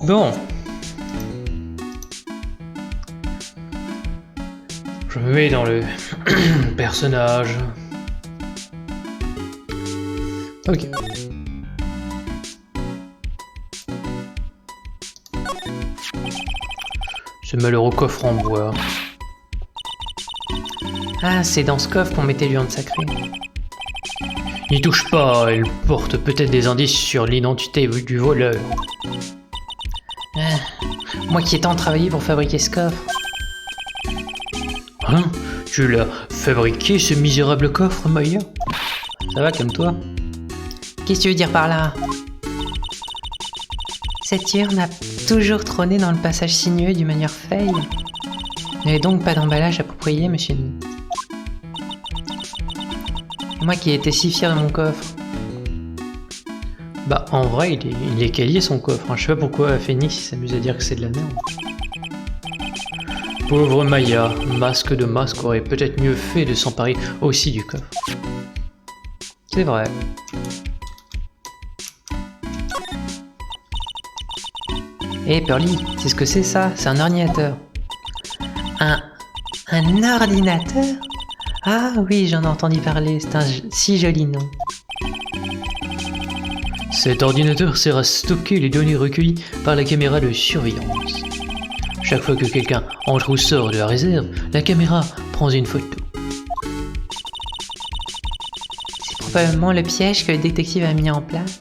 Bon. Je me mets dans le personnage. Ok. Ce malheureux coffre en bois. Ah, c'est dans ce coffre qu'on mettait l'urne sacrée. N'y touche pas, elle porte peut-être des indices sur l'identité du voleur. Ah, moi qui ai tant travaillé pour fabriquer ce coffre. Hein? Tu l'as fabriqué, ce misérable coffre, Maya? Ça va, comme toi? Qu'est-ce que tu veux dire par là? Cette urne a toujours trôné dans le passage sinueux du manoir Fey. Il n'y avait donc pas d'emballage approprié, monsieur Ni. Et moi qui étais si fier de mon coffre. Bah, en vrai, il est qualifié son coffre. Hein. Je sais pas pourquoi Phoenix s'amuse à dire que c'est de la merde. Pauvre Maya, Masque de Masque aurait peut-être mieux fait de s'emparer aussi du coffre. C'est vrai. Hé Pearly, c'est ce que c'est ça? C'est un ordinateur. Un ordinateur? Ah oui, j'en ai entendu parler, c'est un si joli nom. Cet ordinateur sert à stocker les données recueillies par la caméra de surveillance. Chaque fois que quelqu'un entre ou sort de la réserve, la caméra prend une photo. C'est probablement le piège que le détective a mis en place.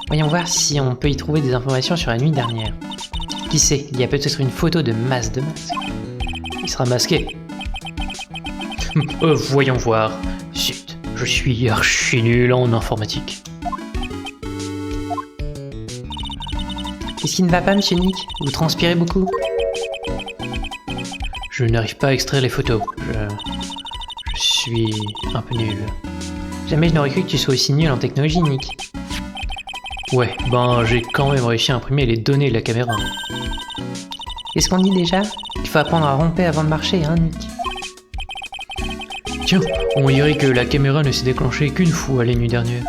Voyons voir si on peut y trouver des informations sur la nuit dernière. Qui sait, il y a peut-être une photo de Masque de Masque. Il sera masqué. Voyons voir. Zut, je suis archi nul en informatique. Qu'est-ce qui ne va pas, monsieur Nick? Vous transpirez beaucoup? Je n'arrive pas à extraire les photos. Je suis un peu nul. Jamais je n'aurais cru que tu sois aussi nul en technologie, Nick. Ouais, ben j'ai quand même réussi à imprimer les données de la caméra. Qu'est-ce qu'on dit déjà? Il faut apprendre à romper avant de marcher, hein, Nick? Tiens, on dirait que la caméra ne s'est déclenchée qu'une fois la nuit dernière.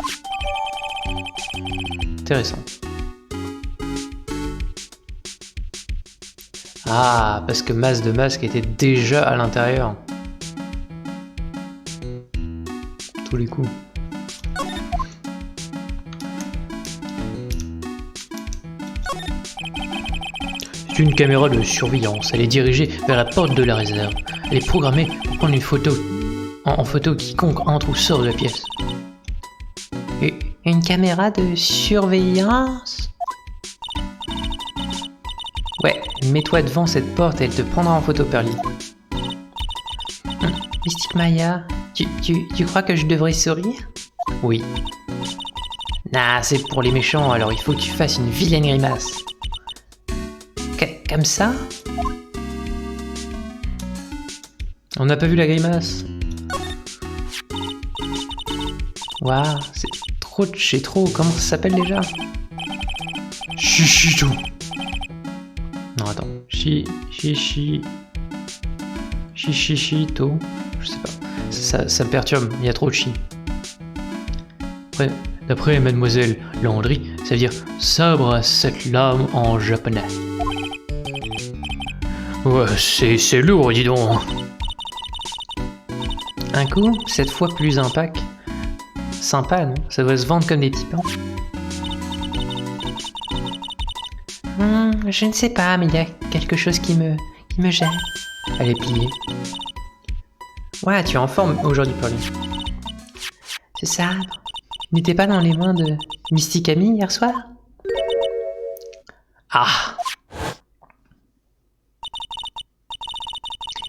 Intéressant. Ah, parce que Masque de Masque était déjà à l'intérieur. Tous les coups. C'est une caméra de surveillance. Elle est dirigée vers la porte de la réserve. Elle est programmée pour prendre une photo en photo quiconque entre ou sort de la pièce. Et une caméra de surveillance? Ouais, mets-toi devant cette porte et elle te prendra en photo, Pearly. Mystique Maya, tu crois que je devrais sourire? Oui. Nah, c'est pour les méchants, alors il faut que tu fasses une vilaine grimace. Comme ça? On n'a pas vu la grimace. Waouh, c'est trop de chez trop. Comment ça s'appelle déjà? Chichito. Non, attends. Chichito. Je sais pas. Ça me perturbe. Il y a trop de chi. D'après Mademoiselle Landry, ça veut dire sabre à 7 lames en japonais. Ouais, c'est lourd, dis donc. Un coup, cette fois plus impact. Sympa, non? Ça doit se vendre comme des petits pains. Je ne sais pas, mais il y a quelque chose qui me gêne. Elle est pliée. Ouais, tu es en forme aujourd'hui, Pauline. C'est ça. N'était pas dans les mains de Mystique Amy hier soir? Ah!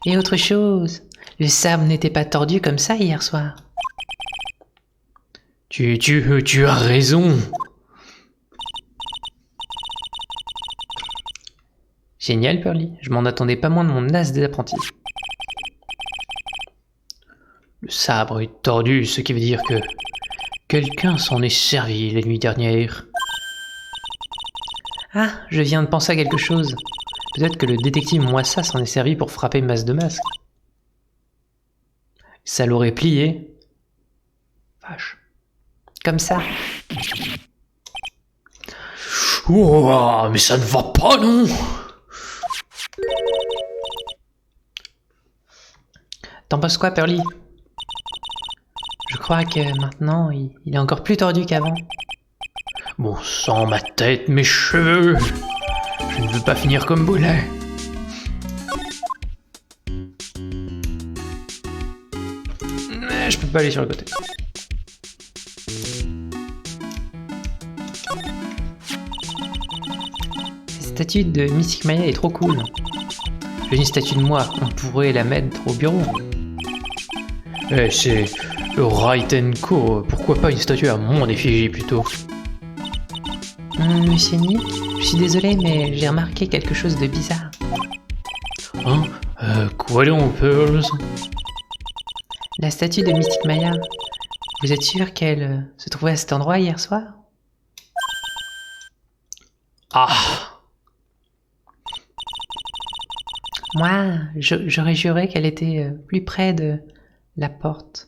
Et autre chose, le sabre n'était pas tordu comme ça hier soir. Tu as raison. Génial, Pearly. Je m'en attendais pas moins de mon as des apprentis. Le sabre est tordu, ce qui veut dire que quelqu'un s'en est servi la nuit dernière. Ah, je viens de penser à quelque chose. Peut-être que le détective Moissa s'en est servi pour frapper masse de masques. Ça l'aurait plié. Vache. Comme ça. Ouah, mais ça ne va pas, non? T'en penses quoi, Pearly? Je crois que maintenant, il est encore plus tordu qu'avant. Bon sang, ma tête, mes cheveux. Je ne veux pas finir comme Boulet. Mais je peux pas aller sur le côté. Cette statue de Mystic Maya est trop cool. J'ai une statue de moi, on pourrait la mettre au bureau. Eh, c'est Raitenko, pourquoi pas une statue à mon effigie plutôt? Monsieur Nick, je suis désolé, mais j'ai remarqué quelque chose de bizarre. Hein? Quoi donc, Pearls? La statue de Mystic Maya, vous êtes sûr qu'elle se trouvait à cet endroit hier soir? Ah! Moi, j'aurais juré qu'elle était plus près de la porte.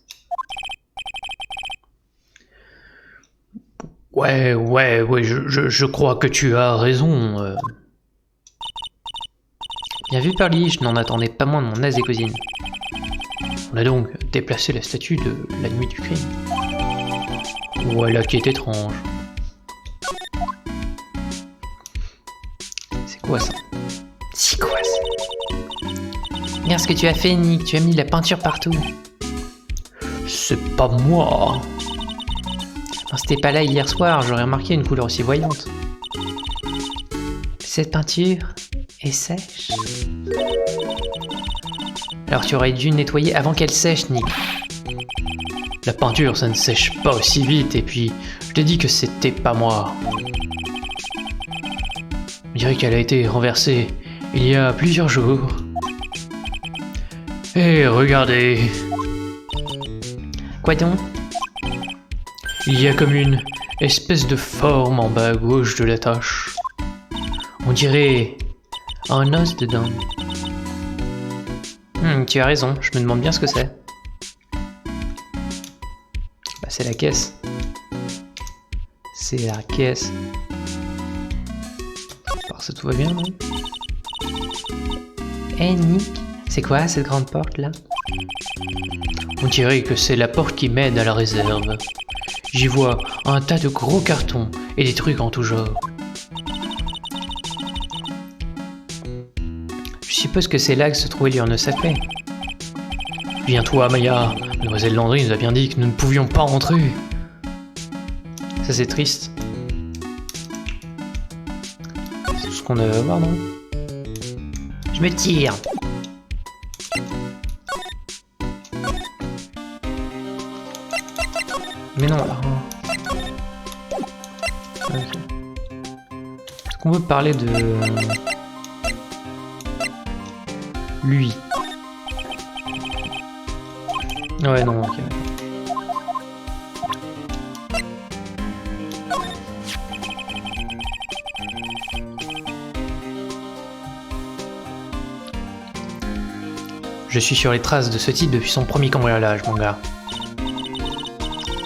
Ouais, je crois que tu as raison. Bien vu, Pearly, je n'en attendais pas moins de mon naze et cousine. On a donc déplacé la statue de la nuit du crime. Voilà qui est étrange. C'est quoi ça? C'est quoi ça? Regarde ce que tu as fait, Nick, tu as mis de la peinture partout. C'est pas moi. Non, si t'es pas là hier soir, j'aurais remarqué une couleur aussi voyante. Cette peinture est sèche. Alors tu aurais dû nettoyer avant qu'elle sèche, Nick. La peinture, ça ne sèche pas aussi vite, et puis je t'ai dit que c'était pas moi. On dirait qu'elle a été renversée il y a plusieurs jours. Et regardez. Quoi donc? Il y a comme une espèce de forme en bas à gauche de la tache. On dirait un os dedans. Tu as raison, je me demande bien ce que c'est. Bah c'est la caisse. C'est la caisse. Alors ça tout va bien, non? Hey Nick, c'est quoi cette grande porte là? On dirait que c'est la porte qui mène à la réserve. J'y vois un tas de gros cartons et des trucs en tout genre. Je suppose que c'est là que se trouvait l'urne sacrée. Viens-toi, Maya. Mademoiselle Landry nous a bien dit que nous ne pouvions pas rentrer. Ça c'est triste. C'est tout ce qu'on avait à voir, non? Je me tire. Mais non, alors... Ok. Est-ce qu'on veut parler de... lui? Ouais, non, ok. Je suis sur les traces de ce type depuis son premier cambriolage, mon gars.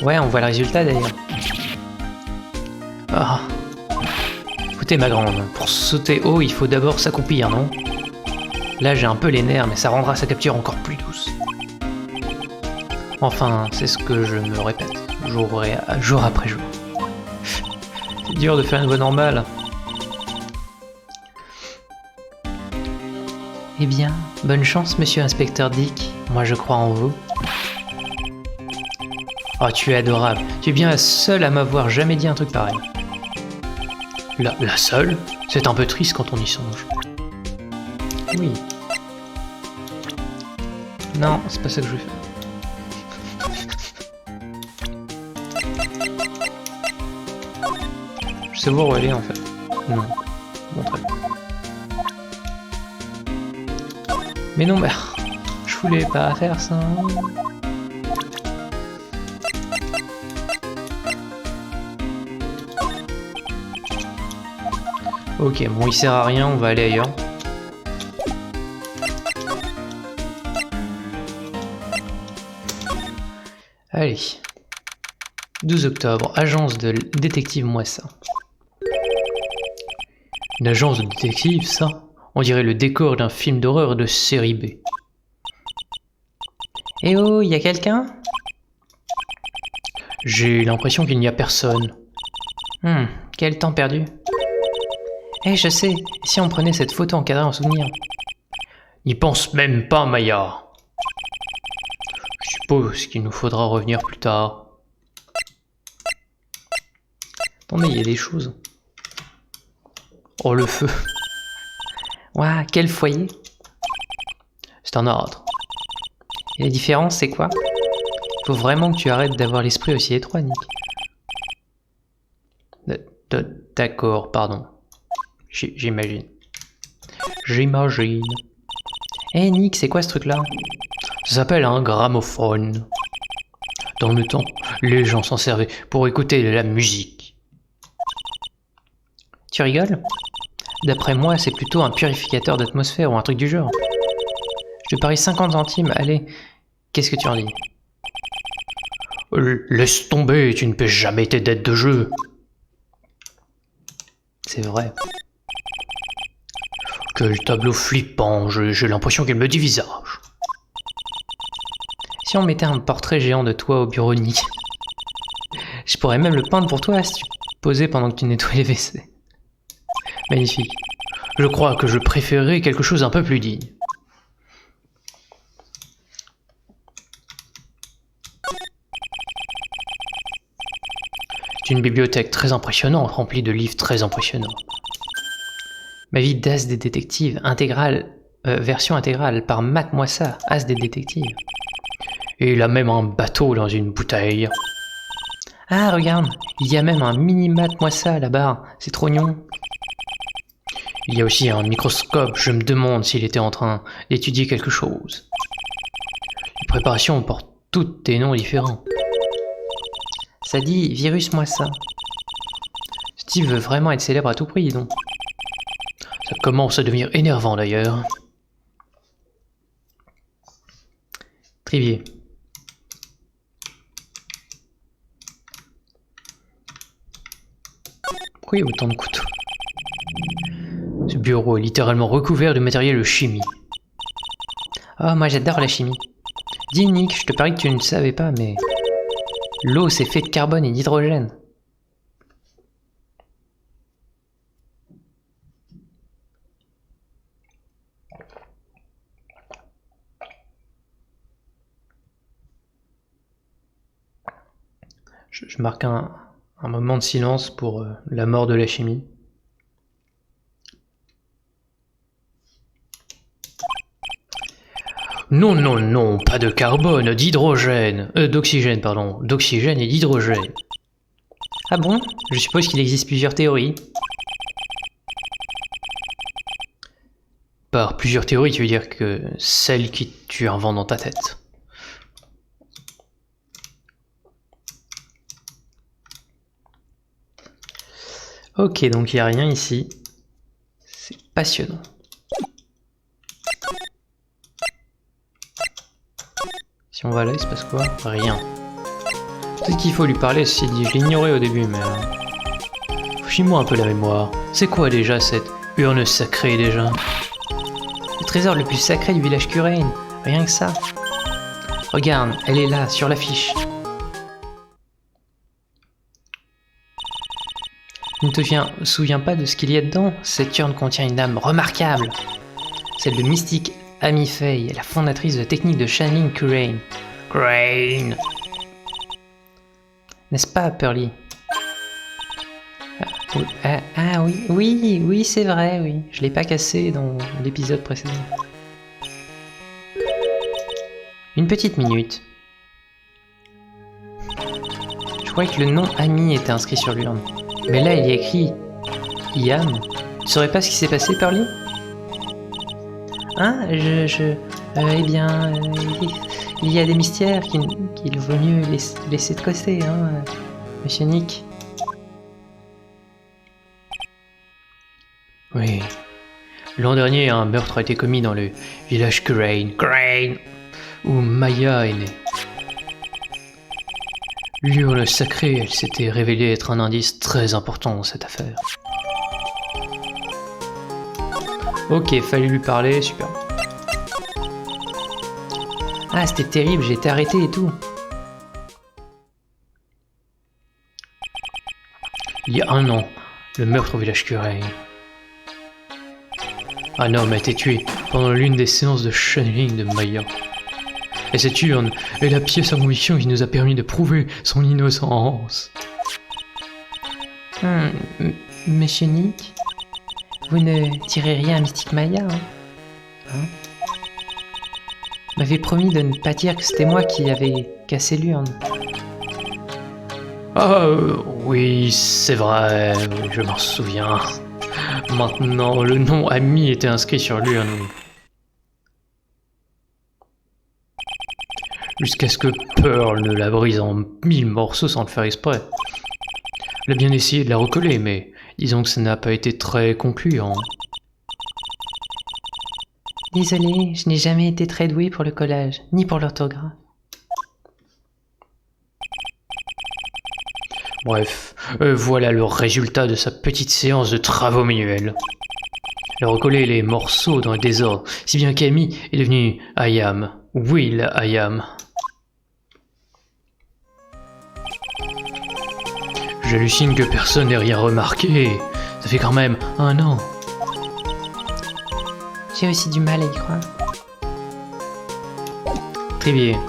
Ouais, on voit le résultat d'ailleurs. Ah. Écoutez, ma grande, pour sauter haut, il faut d'abord s'accroupir, non? Là, j'ai un peu les nerfs, mais ça rendra sa capture encore plus douce. Enfin, c'est ce que je me répète, jour après jour. C'est dur de faire une voix normale. Eh bien, bonne chance, monsieur inspecteur Dick. Moi, je crois en vous. Oh, tu es adorable. Tu es bien la seule à m'avoir jamais dit un truc pareil. La seule? C'est un peu triste quand on y songe. Oui. Non, c'est pas ça que je veux faire. Je sais voir où elle est en fait. Non. Bon, très bien. Mais non, bah, je voulais pas faire ça. Ok, bon, il sert à rien, on va aller ailleurs. Allez. 12 octobre, agence de détective Moissin. Une agence de détective, ça? On dirait le décor d'un film d'horreur de série B. Eh oh, y a quelqu'un? J'ai l'impression qu'il n'y a personne. Quel temps perdu. Eh, je sais, si on prenait cette photo encadrée en souvenir. N'y pense même pas, Maya. Je suppose qu'il nous faudra revenir plus tard. Attendez, il y a des choses. Oh, le feu. Ouah, quel foyer. C'est un âtre. Et la différence, c'est quoi? Faut vraiment que tu arrêtes d'avoir l'esprit aussi étroit, Nick. D'accord, pardon. J'imagine. J'imagine. Eh Nick, c'est quoi ce truc-là? Ça s'appelle un gramophone. Dans le temps, les gens s'en servaient pour écouter de la musique. Tu rigoles? D'après moi, c'est plutôt un purificateur d'atmosphère ou un truc du genre. Je te parie 50 centimes, allez. Qu'est-ce que tu en dis? Laisse tomber, tu ne paies jamais tes dettes de jeu. C'est vrai. Quel tableau flippant, j'ai l'impression qu'il me dit visage. Si on mettait un portrait géant de toi au bureau, Nick. Je pourrais même le peindre pour toi si tu posais pendant que tu nettoies les WC. Magnifique. Je crois que je préférerais quelque chose d'un peu plus digne. C'est une bibliothèque très impressionnante, remplie de livres très impressionnants. Ma vie d'as des détectives, version intégrale par Matt Moissa, as des détectives. Et il a même un bateau dans une bouteille. Ah, regarde, il y a même un mini Matt Moissa là-bas, c'est trop mignon. Il y a aussi un microscope, je me demande s'il était en train d'étudier quelque chose. Les préparations portent toutes des noms différents. Ça dit virus Moissa. Steve veut vraiment être célèbre à tout prix, donc. Ça commence à devenir énervant d'ailleurs. Trivier. Pourquoi il y a autant de couteaux? Ce bureau est littéralement recouvert de matériel de chimie. Oh, moi j'adore la chimie. Dis Nick, je te parie que tu ne savais pas, mais... l'eau c'est fait de carbone et d'hydrogène. Je marque un moment de silence pour la mort de la chimie. Non, non, non, pas de carbone, d'hydrogène, d'oxygène, pardon, d'oxygène et d'hydrogène. Ah bon? Je suppose qu'il existe plusieurs théories. Par plusieurs théories, tu veux dire que celle que tu inventes dans ta tête. Ok, donc il n'y a rien ici. C'est passionnant. Si on va là, il se passe quoi? Rien. Peut-être qu'il faut lui parler, ceci dit, je l'ignorais au début, mais... Fiche-moi un peu la mémoire. C'est quoi déjà cette urne sacrée déjà? Le trésor le plus sacré du village Curain. Rien que ça. Regarde, elle est là, sur l'affiche. Tu ne te souviens pas de ce qu'il y a dedans? Cette urne contient une âme remarquable. Celle de Mystique Amy Faye, la fondatrice de la technique de channeling Curain. Curain! N'est-ce pas, Pearly? Oui, c'est vrai, oui. Je l'ai pas cassé dans l'épisode précédent. Une petite minute. Je croyais que le nom Amy était inscrit sur l'urne. Mais là, il y a écrit Iam. Tu saurais pas ce qui s'est passé, Pearly? Hein? Eh bien... il y a des mystères qu'il vaut mieux laisser de côté, hein, Monsieur Nick. Oui. L'an dernier, un meurtre a été commis dans le village Curain, où Maya est née. L'urne sacrée, elle s'était révélée être un indice très important dans cette affaire. Ok, fallait lui parler, super. Ah, c'était terrible, j'ai été arrêté et tout. Il y a 1 an, le meurtre au village Cureil. Un homme a été tué pendant l'une des séances de channeling de Maya. Et cette urne est la pièce à conviction qui nous a permis de prouver son innocence. Monsieur Nick, vous ne direz rien à Mystique Maya, hein? M'avez promis de ne pas dire que c'était moi qui avais cassé l'urne. Ah oui, c'est vrai, oui, je m'en souviens. Maintenant, le nom ami était inscrit sur l'urne. Jusqu'à ce que Pearl ne la brise en 1000 morceaux sans le faire exprès. Elle a bien essayé de la recoller, mais disons que ça n'a pas été très concluant. Désolée, je n'ai jamais été très douée pour le collage, ni pour l'orthographe. Bref, voilà le résultat de sa petite séance de travaux manuels. Elle a recollé les morceaux dans le désordre, si bien qu'Amy est devenue Ayam. Will Ayam. J'hallucine que personne n'ait rien remarqué. Ça fait quand même 1 an. J'ai aussi du mal à y croire. Très bien.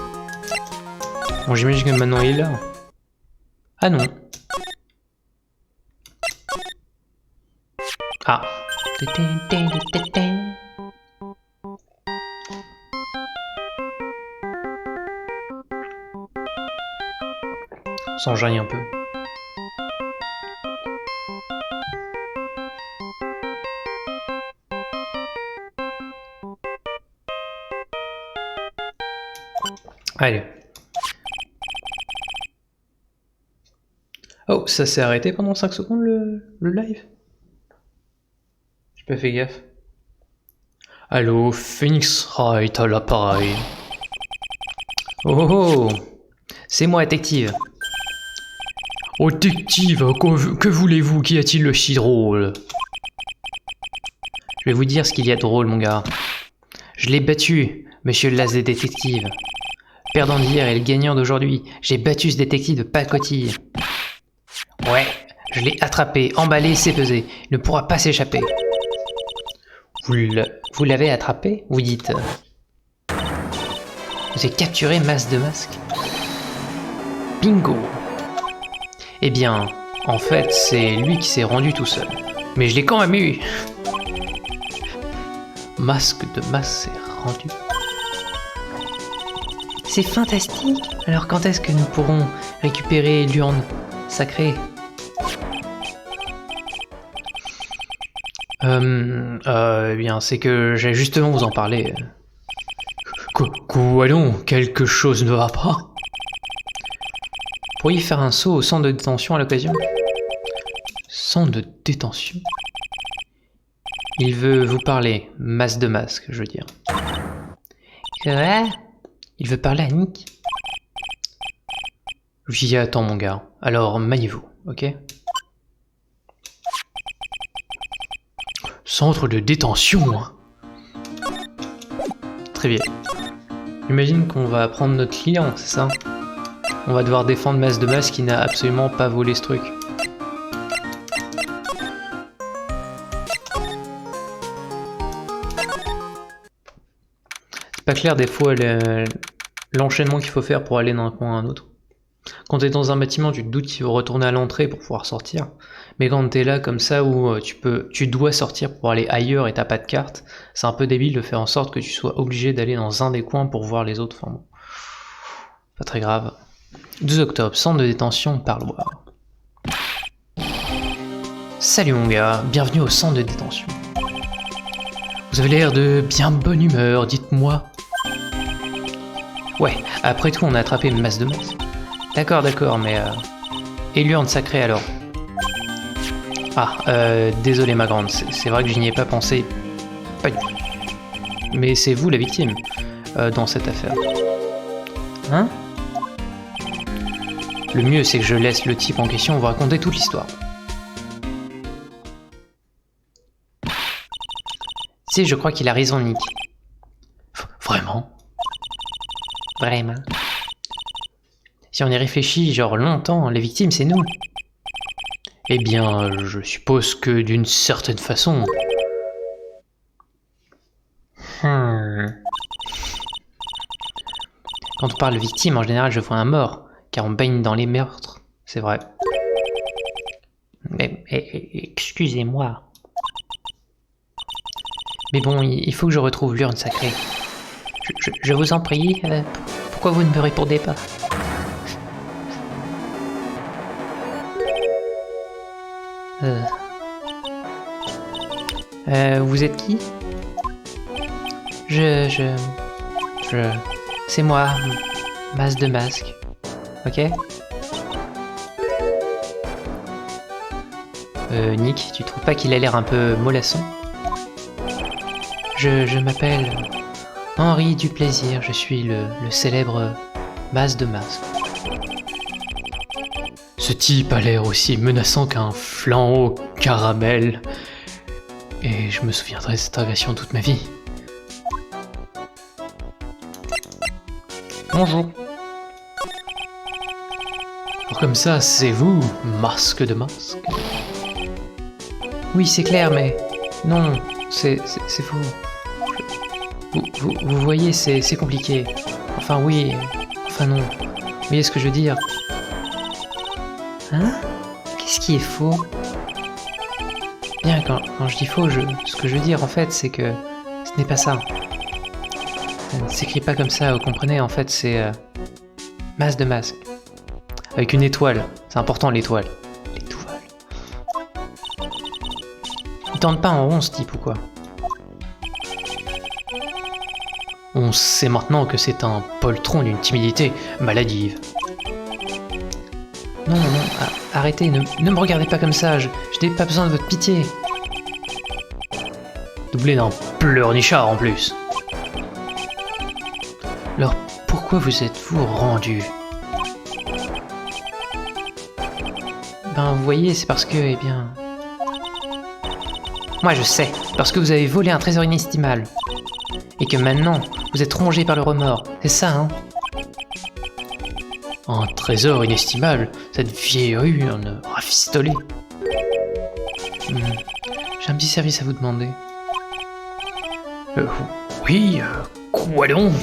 Bon, j'imagine que maintenant il est là. Ah non. Ah. S'enjaille un peu. Allez. Oh, ça s'est arrêté pendant 5 secondes le live? J'ai pas fait gaffe. Allô, Phoenix Wright à l'appareil. Oh oh, c'est moi, détective. Oh, détective, que voulez-vous? Qu'y a-t-il de si drôle? Je vais vous dire ce qu'il y a de drôle, mon gars. Je l'ai battu, monsieur Las des détectives. Perdant d'hier et le gagnant d'aujourd'hui, j'ai battu ce détective de pacotille. Ouais, je l'ai attrapé, emballé, c'est pesé. Il ne pourra pas s'échapper. Vous l'avez attrapé? Vous dites... Vous avez capturé Masse de Masque? Bingo! Eh bien, en fait, c'est lui qui s'est rendu tout seul. Mais je l'ai quand même eu! Masque de Masse s'est rendu. C'est fantastique! Alors quand est-ce que nous pourrons récupérer l'urne sacrée? Eh bien, c'est que j'allais justement vous en parler. Quoi donc? Quelque chose ne va pas? Pourriez faire un saut au centre de détention à l'occasion? Centre de détention? Il veut vous parler, Masse de Masque, je veux dire. Quoi? Il veut parler à Nick? J'y attends, mon gars. Alors, maniez-vous, ok? Centre de détention, hein. Très bien. J'imagine qu'on va prendre notre client, c'est ça? On va devoir défendre Masse de Masque qui n'a absolument pas volé ce truc. C'est pas clair des fois l'enchaînement qu'il faut faire pour aller d'un coin à un autre. Quand t'es dans un bâtiment, tu te doutes qu'il faut retourner à l'entrée pour pouvoir sortir. Mais quand t'es là comme ça où tu dois sortir pour aller ailleurs et t'as pas de carte, c'est un peu débile de faire en sorte que tu sois obligé d'aller dans un des coins pour voir les autres. Enfin bon, pas très grave. 2 octobre, centre de détention, parloir. Salut mon gars, bienvenue au centre de détention. Vous avez l'air de bien bonne humeur, dites-moi. Ouais, après tout on a attrapé une masse de masse. D'accord, mais... Et l'urne sacrée alors? Ah, désolé ma grande, c'est vrai que je n'y ai pas pensé. Pas du tout. Mais c'est vous la victime, dans cette affaire. Hein? le mieux c'est que je laisse le type en question vous raconter toute l'histoire. Tu sais, je crois qu'il a raison, Nick. Vraiment? Vraiment. Si on y réfléchit, genre longtemps, les victimes, c'est nous. Eh bien, je suppose que d'une certaine façon... Quand on parle de victime, en général, je vois un mort, car on baigne dans les meurtres. C'est vrai. Mais excusez-moi. Mais bon, il faut que je retrouve l'urne sacrée. Je vous en prie, pourquoi vous ne me répondez pas? Vous êtes qui? C'est moi, Mas de Masque. Ok? Nick, tu trouves pas qu'il a l'air un peu mollasson? Je m'appelle Henri Duplaisir, je suis le célèbre Mas de Masque. Ce type a l'air aussi menaçant qu'un flan au caramel. Et je me souviendrai de cette agression toute ma vie. Bonjour. Alors comme ça, c'est vous, masque de masque? Oui, c'est clair, mais non, c'est faux. Vous voyez, c'est compliqué. Enfin oui, enfin non. Vous voyez ce que je veux dire? Hein? Qu'est-ce qui est faux? Bien, quand je dis faux, ce que je veux dire en fait, c'est que ce n'est pas ça. Ça ne s'écrit pas comme ça, vous comprenez? En fait, c'est Mas de Masque. Avec une étoile. C'est important, l'étoile. L'étoile. Il tourne pas en rond, ce type, ou quoi? On sait maintenant que c'est un poltron d'une timidité maladive. Non, arrêtez, ne me regardez pas comme ça, je n'ai pas besoin de votre pitié. Doublé d'un pleurnichard en plus. Alors pourquoi vous êtes-vous rendu? Ben vous voyez, c'est parce que, eh bien... Moi je sais, parce que vous avez volé un trésor inestimable. Et que maintenant, vous êtes rongé par le remords, c'est ça, hein? Un trésor inestimable, cette vieille urne rafistolée. J'ai un petit service à vous demander. Oui, quoi donc?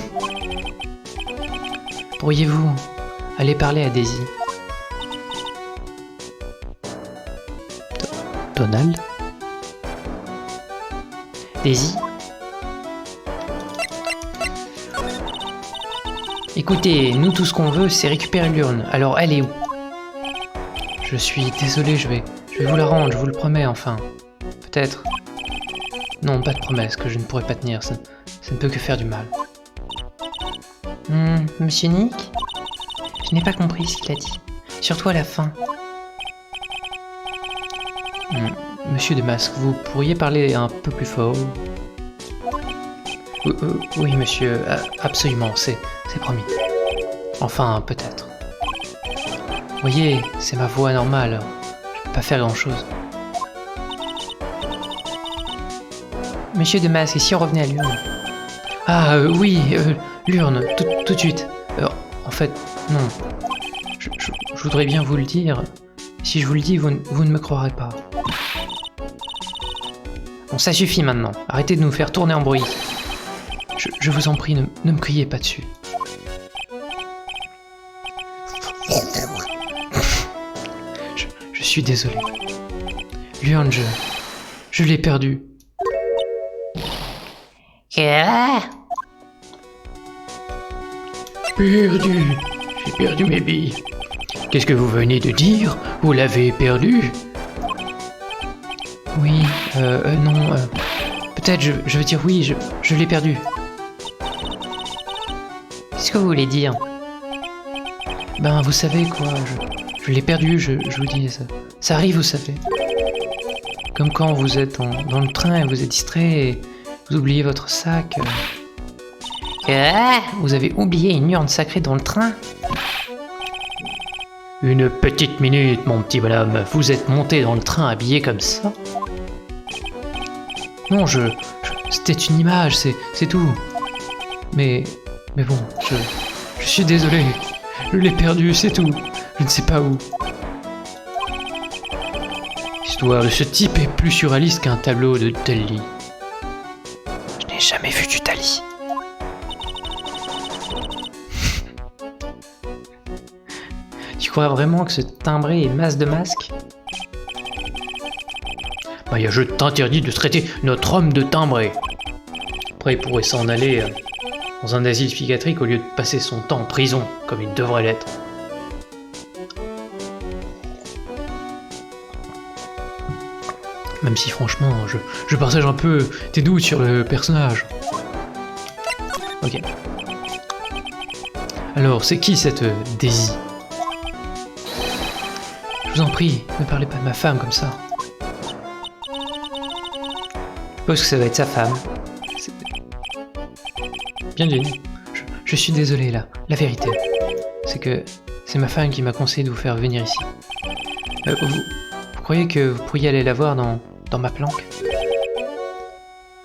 Pourriez-vous aller parler à Daisy? Donald? Daisy? Écoutez, nous tout ce qu'on veut, c'est récupérer l'urne. Alors elle est où? Je suis désolé, je vais vous la rendre, je vous le promets, enfin. Peut-être. Non, pas de promesse que je ne pourrai pas tenir, ça ne peut que faire du mal. Monsieur Nick? Je n'ai pas compris ce qu'il a dit. Surtout à la fin. Monsieur de Masque, vous pourriez parler un peu plus fort? Oui, monsieur, absolument, c'est promis. Enfin, peut-être. Voyez, c'est ma voix normale, je peux pas faire grand-chose. Monsieur de Masque, et si on revenait à l'urne? Ah, oui, l'urne, tout de suite. En fait, non. Je voudrais bien vous le dire. Si je vous le dis, vous ne me croirez pas. Bon, ça suffit maintenant. Arrêtez de nous faire tourner en bruit. Je vous en prie, ne me criez pas dessus. Je suis désolé. L'urne, je l'ai perdue. Perdu. J'ai perdu mes billes. Qu'est-ce que vous venez de dire? Vous l'avez perdu? Oui, non, peut-être, je veux dire oui, je l'ai perdu. Qu'est-ce que vous voulez dire? Ben, vous savez quoi, je l'ai perdu, je vous dis, ça arrive, vous savez. Comme quand vous êtes dans le train et vous êtes distrait et vous oubliez votre sac. Vous avez oublié une urne sacrée dans le train? Une petite minute, mon petit bonhomme. Vous êtes monté dans le train habillé comme ça? Non, c'était une image, c'est tout. Mais bon, je suis désolé. Je l'ai perdu, c'est tout. Je ne sais pas où. L'histoire de ce type est plus surréaliste qu'un tableau de Dali. Je n'ai jamais vu du Dali. Tu crois vraiment que ce timbré est masse de masque? Maya, je t'interdis de traiter notre homme de timbré. Après, il pourrait s'en aller dans un asile psychiatrique au lieu de passer son temps en prison, comme il devrait l'être. Même si franchement, je partage un peu tes doutes sur le personnage. Ok. Alors, c'est qui cette Daisy? Je vous en prie, ne parlez pas de ma femme comme ça. Je suppose que ça doit être sa femme. Bien dit. Je suis désolé là, la vérité. C'est que c'est ma femme qui m'a conseillé de vous faire venir ici. Vous croyez que vous pourriez aller la voir dans ma planque?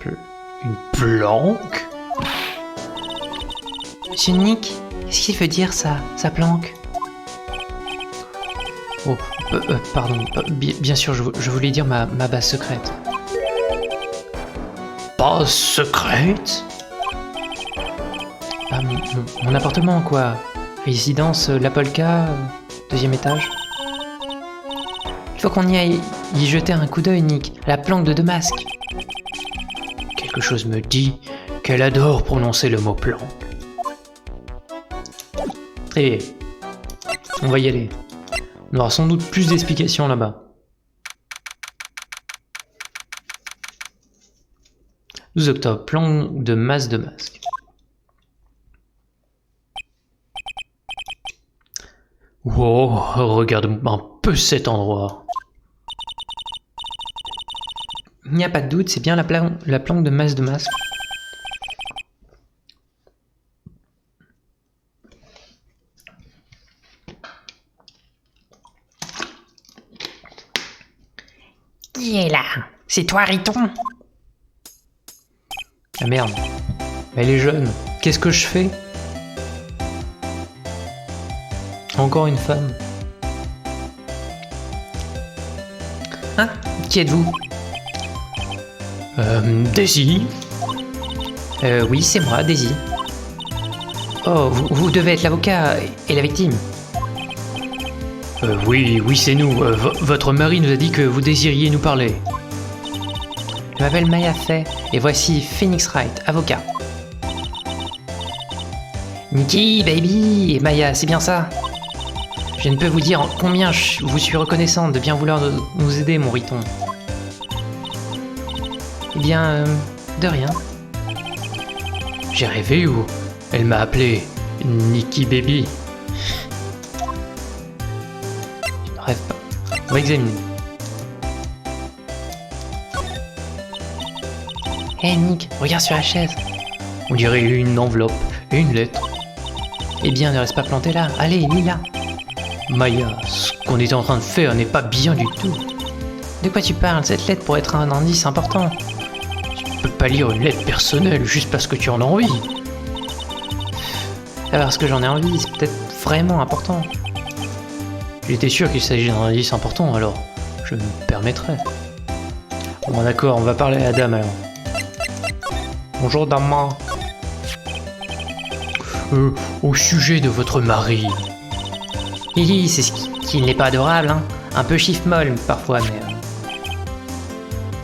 Une planque? Monsieur Nick, qu'est-ce qu'il veut dire ça, sa planque? Oh, pardon, bien sûr, je voulais dire ma base secrète. Base secrète? Ah, mon appartement, quoi. Résidence La Polka, 2e étage. Il faut qu'on y aille y jeter un coup d'œil, Nick. La planque de Damasque. Quelque chose me dit qu'elle adore prononcer le mot planque. Très bien. On va y aller. On aura sans doute plus d'explications là-bas. 12 octobre, planque de masse de masque. Wow, regarde un peu cet endroit. Il n'y a pas de doute, c'est bien la planque de masse de masque. Qui est là? C'est toi, Riton? Ah merde. Elle est jeune. Qu'est-ce que je fais? Encore une femme. Hein? Qui êtes-vous? Daisy? Oui, c'est moi, Daisy. Oh, vous devez être l'avocat et la victime. Oui, c'est nous. Votre mari nous a dit que vous désiriez nous parler. Je m'appelle Maya Fey et voici Phoenix Wright, avocat. Nikki, baby, et Maya, c'est bien ça? Je ne peux vous dire combien je vous suis reconnaissante de bien vouloir nous aider, mon Riton. Eh bien, de rien. J'ai rêvé ou elle m'a appelé Nikki Baby? Je ne rêve pas. On va examiner. Hé Nick, regarde sur la chaise. On dirait une enveloppe et une lettre. Eh bien, ne reste pas planté là. Allez, lis là. Maya, ce qu'on était en train de faire n'est pas bien du tout. De quoi tu parles? Cette lettre pourrait être un indice important. Tu peux pas lire une lettre personnelle juste parce que tu en as envie. Parce que j'en ai envie, c'est peut-être vraiment important. J'étais sûr qu'il s'agit d'un indice important, alors je me permettrai. Bon d'accord, on va parler à la dame alors. Bonjour dame. Au sujet de votre mari. Hihi, c'est ce qui n'est pas adorable, hein. Un peu chiffre-molle parfois, mais...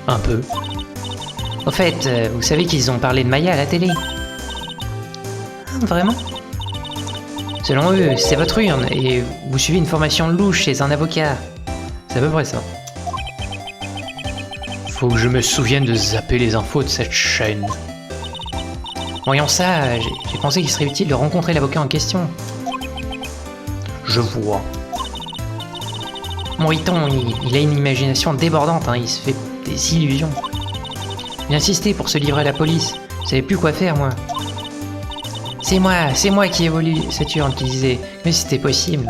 Un peu. Au fait, vous savez qu'ils ont parlé de Maya à la télé? Ah, vraiment? Selon eux, c'est votre urne, et vous suivez une formation louche chez un avocat. C'est à peu près ça. Faut que je me souvienne de zapper les infos de cette chaîne. Voyons ça, j'ai pensé qu'il serait utile de rencontrer l'avocat en question. Je vois. Mon Riton, il a une imagination débordante, hein, il se fait des illusions. Il insistait pour se livrer à la police. Je savais plus quoi faire, moi. C'est moi qui ai volé cette urne, qui disait, mais c'était possible.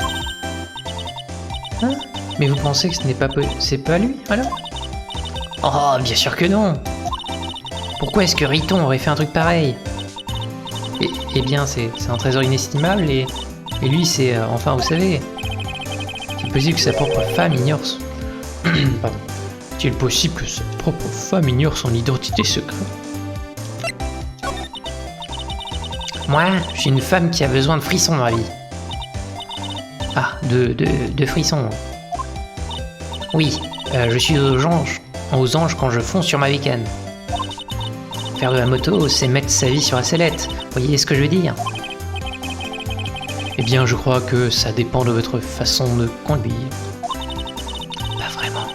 Hein? Mais vous pensez que ce n'est pas c'est pas lui, alors? Oh, bien sûr que non. Pourquoi est-ce que Riton aurait fait un truc pareil? Eh bien, c'est un trésor inestimable et lui, c'est... enfin, vous savez... C'est possible que sa propre femme ignore... Pardon. Est-il possible que sa propre femme ignore son identité secrète? Moi, je suis une femme qui a besoin de frissons dans la vie. Ah, de frissons. Oui, je suis aux anges quand je fonce sur ma bécane. Faire de la moto, c'est mettre sa vie sur la sellette. Vous voyez ce que je veux dire? Eh bien, je crois que ça dépend de votre façon de conduire. Pas vraiment.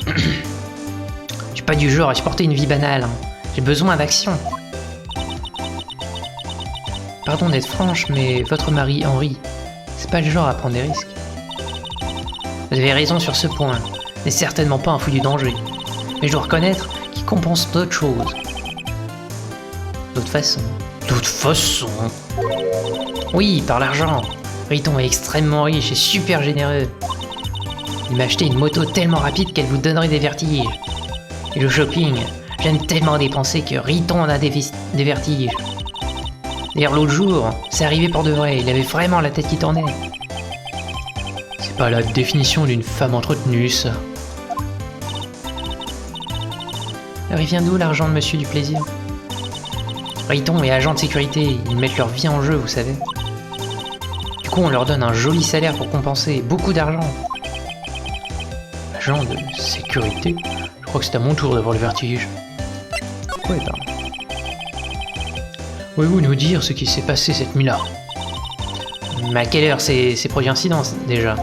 Je suis pas du genre à supporter une vie banale. Hein. J'ai besoin d'action. Pardon d'être franche, mais votre mari, Henri, c'est pas le genre à prendre des risques. Vous avez raison sur ce point. N'est certainement pas un fou du danger. Mais je dois reconnaître qu'il compense d'autres choses. D'autres façons. D'autres façons? Oui, par l'argent. Riton est extrêmement riche et super généreux. Il m'a acheté une moto tellement rapide qu'elle vous donnerait des vertiges. Et le shopping, j'aime tellement dépenser que Riton en a des vertiges. D'ailleurs, l'autre jour, c'est arrivé pour de vrai, il avait vraiment la tête qui tournait. C'est pas la définition d'une femme entretenue, ça. Alors il vient d'où l'argent de Monsieur du Plaisir? Riton est agent de sécurité, ils mettent leur vie en jeu, vous savez. Du coup, on leur donne un joli salaire pour compenser, beaucoup d'argent. Agent de sécurité? Je crois que c'est à mon tour d'avoir le vertige. Ouais, pardon. Pouvez-vous nous dire ce qui s'est passé cette nuit-là? Mais à quelle heure c'est produit incident déjà?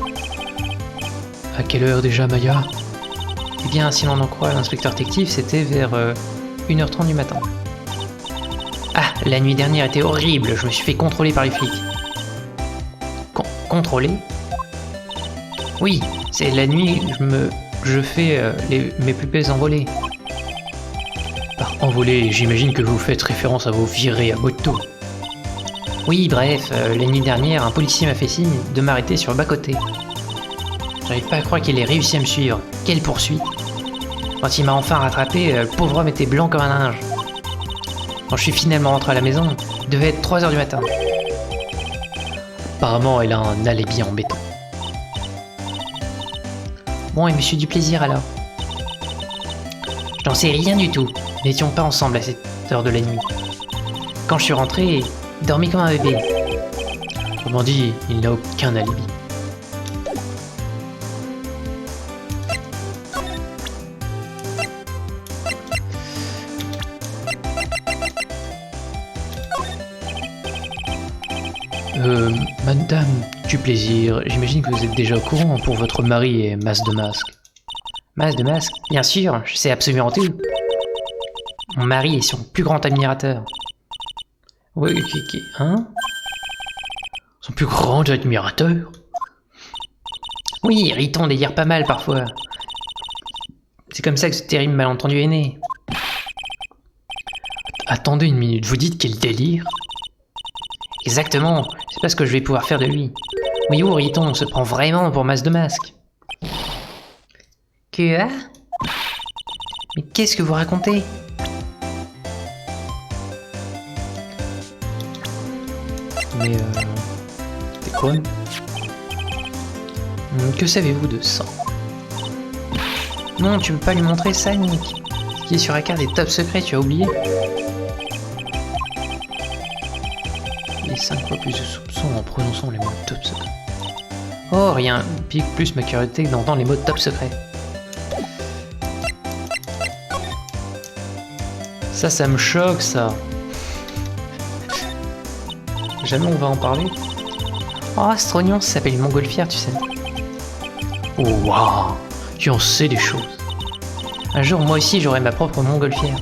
À quelle heure déjà, Maya? Eh bien, si l'on en croit l'inspecteur détective, c'était vers 1h30 du matin. Ah, la nuit dernière était horrible, je me suis fait contrôler par les flics. Contrôler? Oui, c'est la nuit, je fais mes plus belles envolées. Par envolée, j'imagine que vous faites référence à vos virées à moto. Oui, bref, la nuit dernière, un policier m'a fait signe de m'arrêter sur le bas-côté. J'arrive pas à croire qu'il ait réussi à me suivre. Quelle poursuite! Quand il m'a enfin rattrapé, le pauvre homme était blanc comme un linge. Quand je suis finalement rentré à la maison, il devait être 3h du matin. Apparemment, elle a un alibi en béton. Bon, et Monsieur du Plaisir alors? Je n'en sais rien du tout. Nous n'étions pas ensemble à cette heure de la nuit. Quand je suis rentré, il dormait comme un bébé. Autrement dit, il n'a aucun alibi. Madame du Plaisir, j'imagine que vous êtes déjà au courant pour votre mari est Mas de Masque. Mas de Masque? Bien sûr, je sais absolument tout. Mon mari est son plus grand admirateur. Oui, hein? Son plus grand admirateur? Oui, Riton délire pas mal parfois. C'est comme ça que ce terrible malentendu est né. Attendez une minute, vous dites qu'il délire? Exactement, c'est pas ce que je vais pouvoir faire de lui. Oui, oh, Riton se prend vraiment pour Mas de Masque. Que? Mais qu'est-ce que vous racontez? Mais c'est quoi? Que savez-vous de ça? Non, tu peux pas lui montrer ça, Nick. Ce qui est sur la carte des top secrets, tu as oublié? Et 5 fois plus de soupçons en prononçant les mots top secret. Oh, rien pique plus ma curiosité que d'entendre les mots top secret. Ça me choque, ça. Jamais on va en parler. Oh, Astronion, ça s'appelle une montgolfière, tu sais. Oh, waouh, tu en sais des choses. Un jour, moi aussi, j'aurai ma propre montgolfière.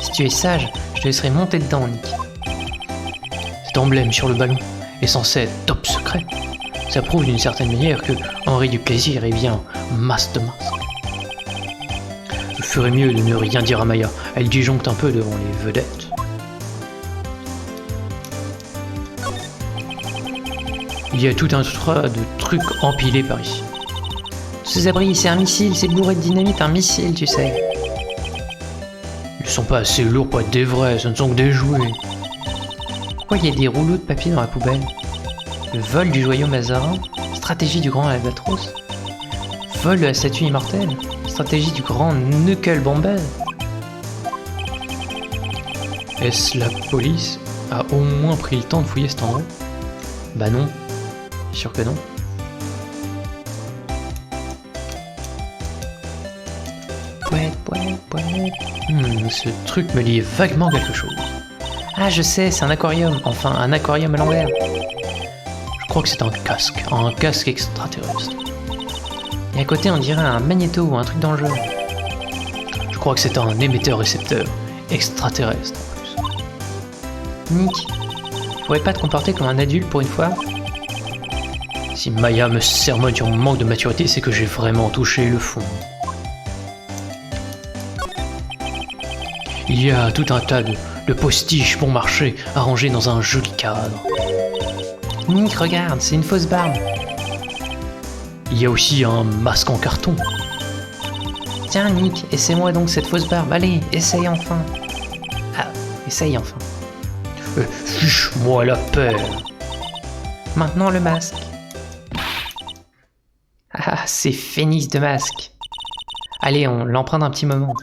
Si tu es sage, je te laisserai monter dedans, Nick. Cet emblème sur le ballon est censé être top secret. Ça prouve d'une certaine manière que Henri du Plaisir est bien Mas de Masque. Je ferais mieux de ne rien dire à Maya. Elle disjoncte un peu devant les vedettes. Il y a tout un tas de trucs empilés par ici. Ces abris, c'est un missile, c'est bourré de dynamite, un missile, tu sais. Ils sont pas assez lourds pour être des vrais, ce ne sont que des jouets. Pourquoi il y a des rouleaux de papier dans la poubelle? Le vol du joyau Mazarin? Stratégie du grand Albatros? Vol de la statue immortelle? Stratégie du grand Knuckle Bombel? Est-ce la police a au moins pris le temps de fouiller cet endroit? Bah non. Sûr que non. Ce truc me lie vaguement quelque chose. Ah, je sais, c'est un aquarium. Enfin, un aquarium à l'envers. Je crois que c'est un casque extraterrestre. Et à côté, on dirait un magnéto ou un truc dans le jeu. Je crois que c'est un émetteur-récepteur extraterrestre en plus. Nick, tu pourrais pas te comporter comme un adulte pour une fois? Si Maya me sermonne sur mon manque de maturité, c'est que j'ai vraiment touché le fond. Il y a tout un tas de postiches pour marcher, arrangés dans un joli cadre. Nick, regarde, c'est une fausse barbe. Il y a aussi un masque en carton. Tiens, Nick, essaie-moi donc cette fausse barbe. Allez, essaye enfin. Ah, essaye enfin. Fiche-moi la paix. Maintenant le masque. Ah, c'est Phénix de masque. Allez, on l'emprunte un petit moment.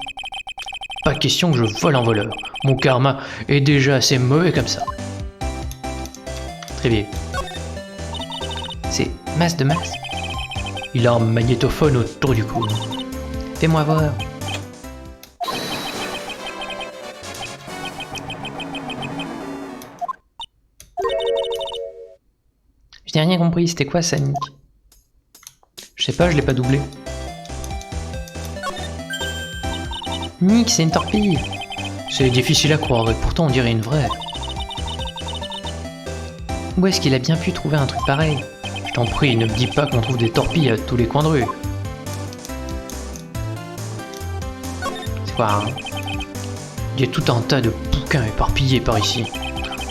Pas question que je vole un voleur. Mon karma est déjà assez mauvais comme ça. Très bien. C'est masque de masque. Il a un magnétophone autour du cou. Fais-moi voir. Je n'ai rien compris, c'était quoi ça, Nick? Je sais pas, je l'ai pas doublé. Nick, c'est une torpille. C'est difficile à croire et pourtant on dirait une vraie. Où est-ce qu'il a bien pu trouver un truc pareil? Je t'en prie, ne me dis pas qu'on trouve des torpilles à tous les coins de rue. C'est quoi, hein? Il y a tout un tas de bouquins éparpillés par ici.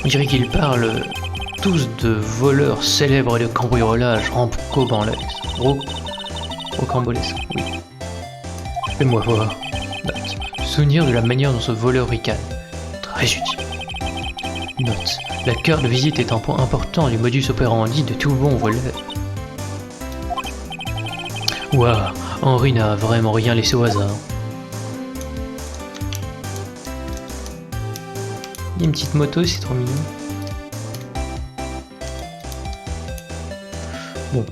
On dirait qu'ils parlent tous de voleurs célèbres et de cambriolage rocambolesque. Oui. Fais-moi voir. Note. Souvenir de la manière dont ce voleur ricane. Très utile. Note. La carte de visite est un point important du modus operandi de tout bon voleur. Waouh, Henri n'a vraiment rien laissé au hasard. Il y a une petite moto, c'est trop mignon. Bon.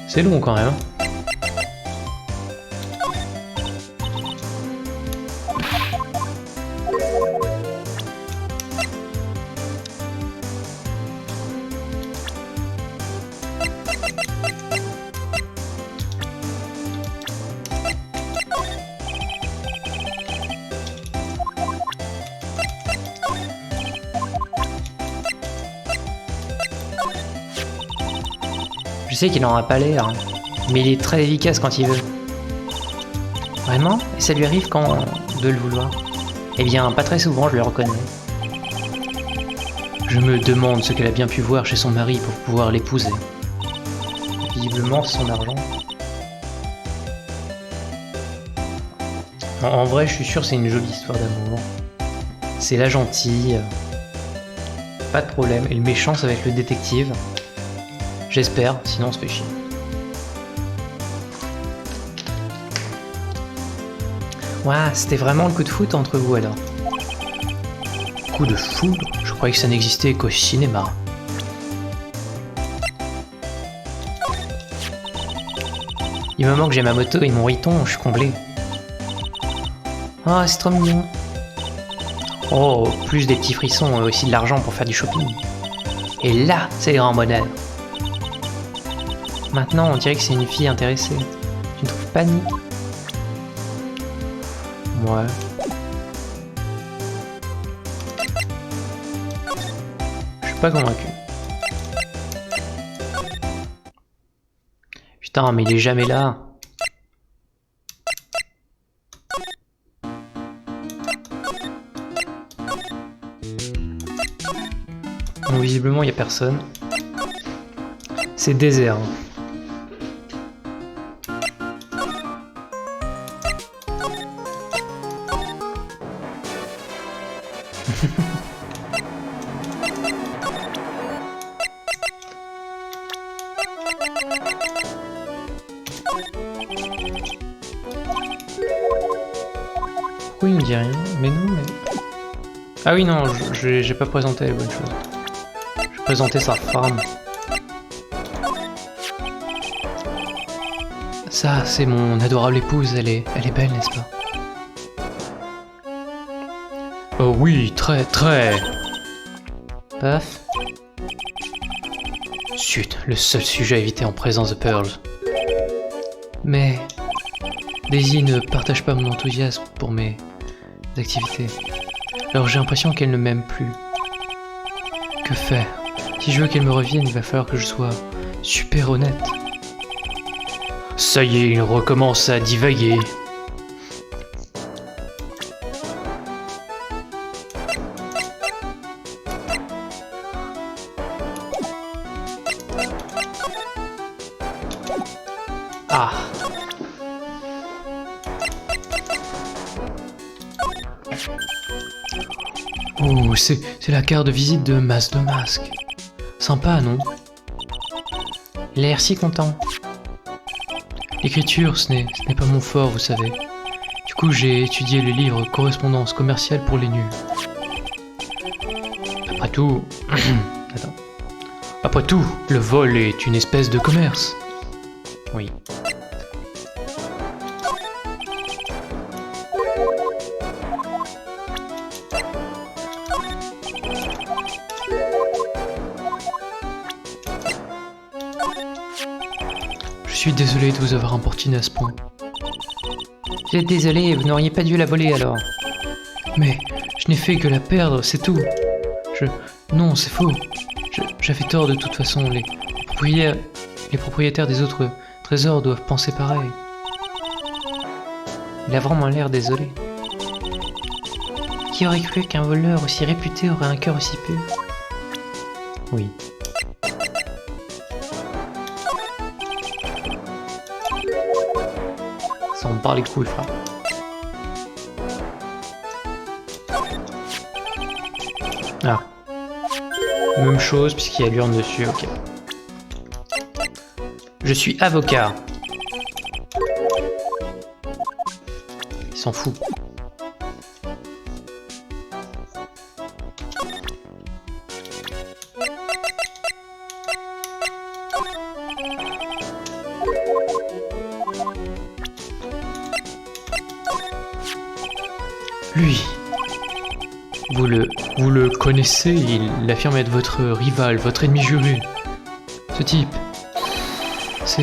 C'est long quand même. Je sais qu'il n'en a pas l'air, hein, mais il est très efficace quand il veut. Vraiment? Et ça lui arrive quand de le vouloir? Eh bien, pas très souvent, je le reconnais. Je me demande ce qu'elle a bien pu voir chez son mari pour pouvoir l'épouser. Visiblement, c'est son argent. En vrai, je suis sûr que c'est une jolie histoire d'amour. C'est la gentille. Pas de problème. Et le méchant, ça va être le détective. J'espère, sinon on se fait chier. Ouah, c'était vraiment le coup de foot entre vous alors. Coup de foudre? Je croyais que ça n'existait qu'au cinéma. Du moment que j'ai ma moto et mon riton, je suis comblé. Oh, c'est trop mignon. Oh, plus des petits frissons et aussi de l'argent pour faire du shopping. Et là, c'est le grand bonheur. Maintenant, on dirait que c'est une fille intéressée. Tu ne trouves pas, Nick? Ouais. Je suis pas convaincu. Putain, mais il est jamais là. Bon, visiblement, il n'y a personne. C'est désert. Pourquoi il me dit rien? Mais non, mais... Ah oui, non, j'ai pas présenté les bonnes choses. J'ai présenté sa femme. Ça, c'est mon adorable épouse, elle est belle, n'est-ce pas? Oh oui, très, très... Paf. Chut, le seul sujet à éviter en présence de Pearl. Mais... Daisy ne partage pas mon enthousiasme pour mes activités. Alors j'ai l'impression qu'elle ne m'aime plus. Que faire? Si je veux qu'elle me revienne, il va falloir que je sois super honnête. Ça y est, il recommence à divaguer. Ah. Oh, c'est la carte de visite de Mas de Masque. Sympa, non? Il a l'air si content. L'écriture, ce n'est pas mon fort, vous savez. Du coup, j'ai étudié le livre Correspondance commerciale pour les nuls. Après tout... Attends. Après tout, le vol est une espèce de commerce. Oui. Je suis désolé de vous avoir importuné à ce point. Vous êtes désolé, vous n'auriez pas dû la voler alors. Mais je n'ai fait que la perdre, c'est tout. Non, c'est faux. J'avais tort de toute façon. Les propriétaires des autres trésors doivent penser pareil. Il a vraiment l'air désolé. Qui aurait cru qu'un voleur aussi réputé aurait un cœur aussi pur? Oui. Ça en parle les couilles, frère. Ah. Même chose, puisqu'il y a l'urne dessus, ok. Je suis avocat. Il s'en fout. Lui, vous le connaissez, il affirme être votre rival, votre ennemi juré. Ce type, ce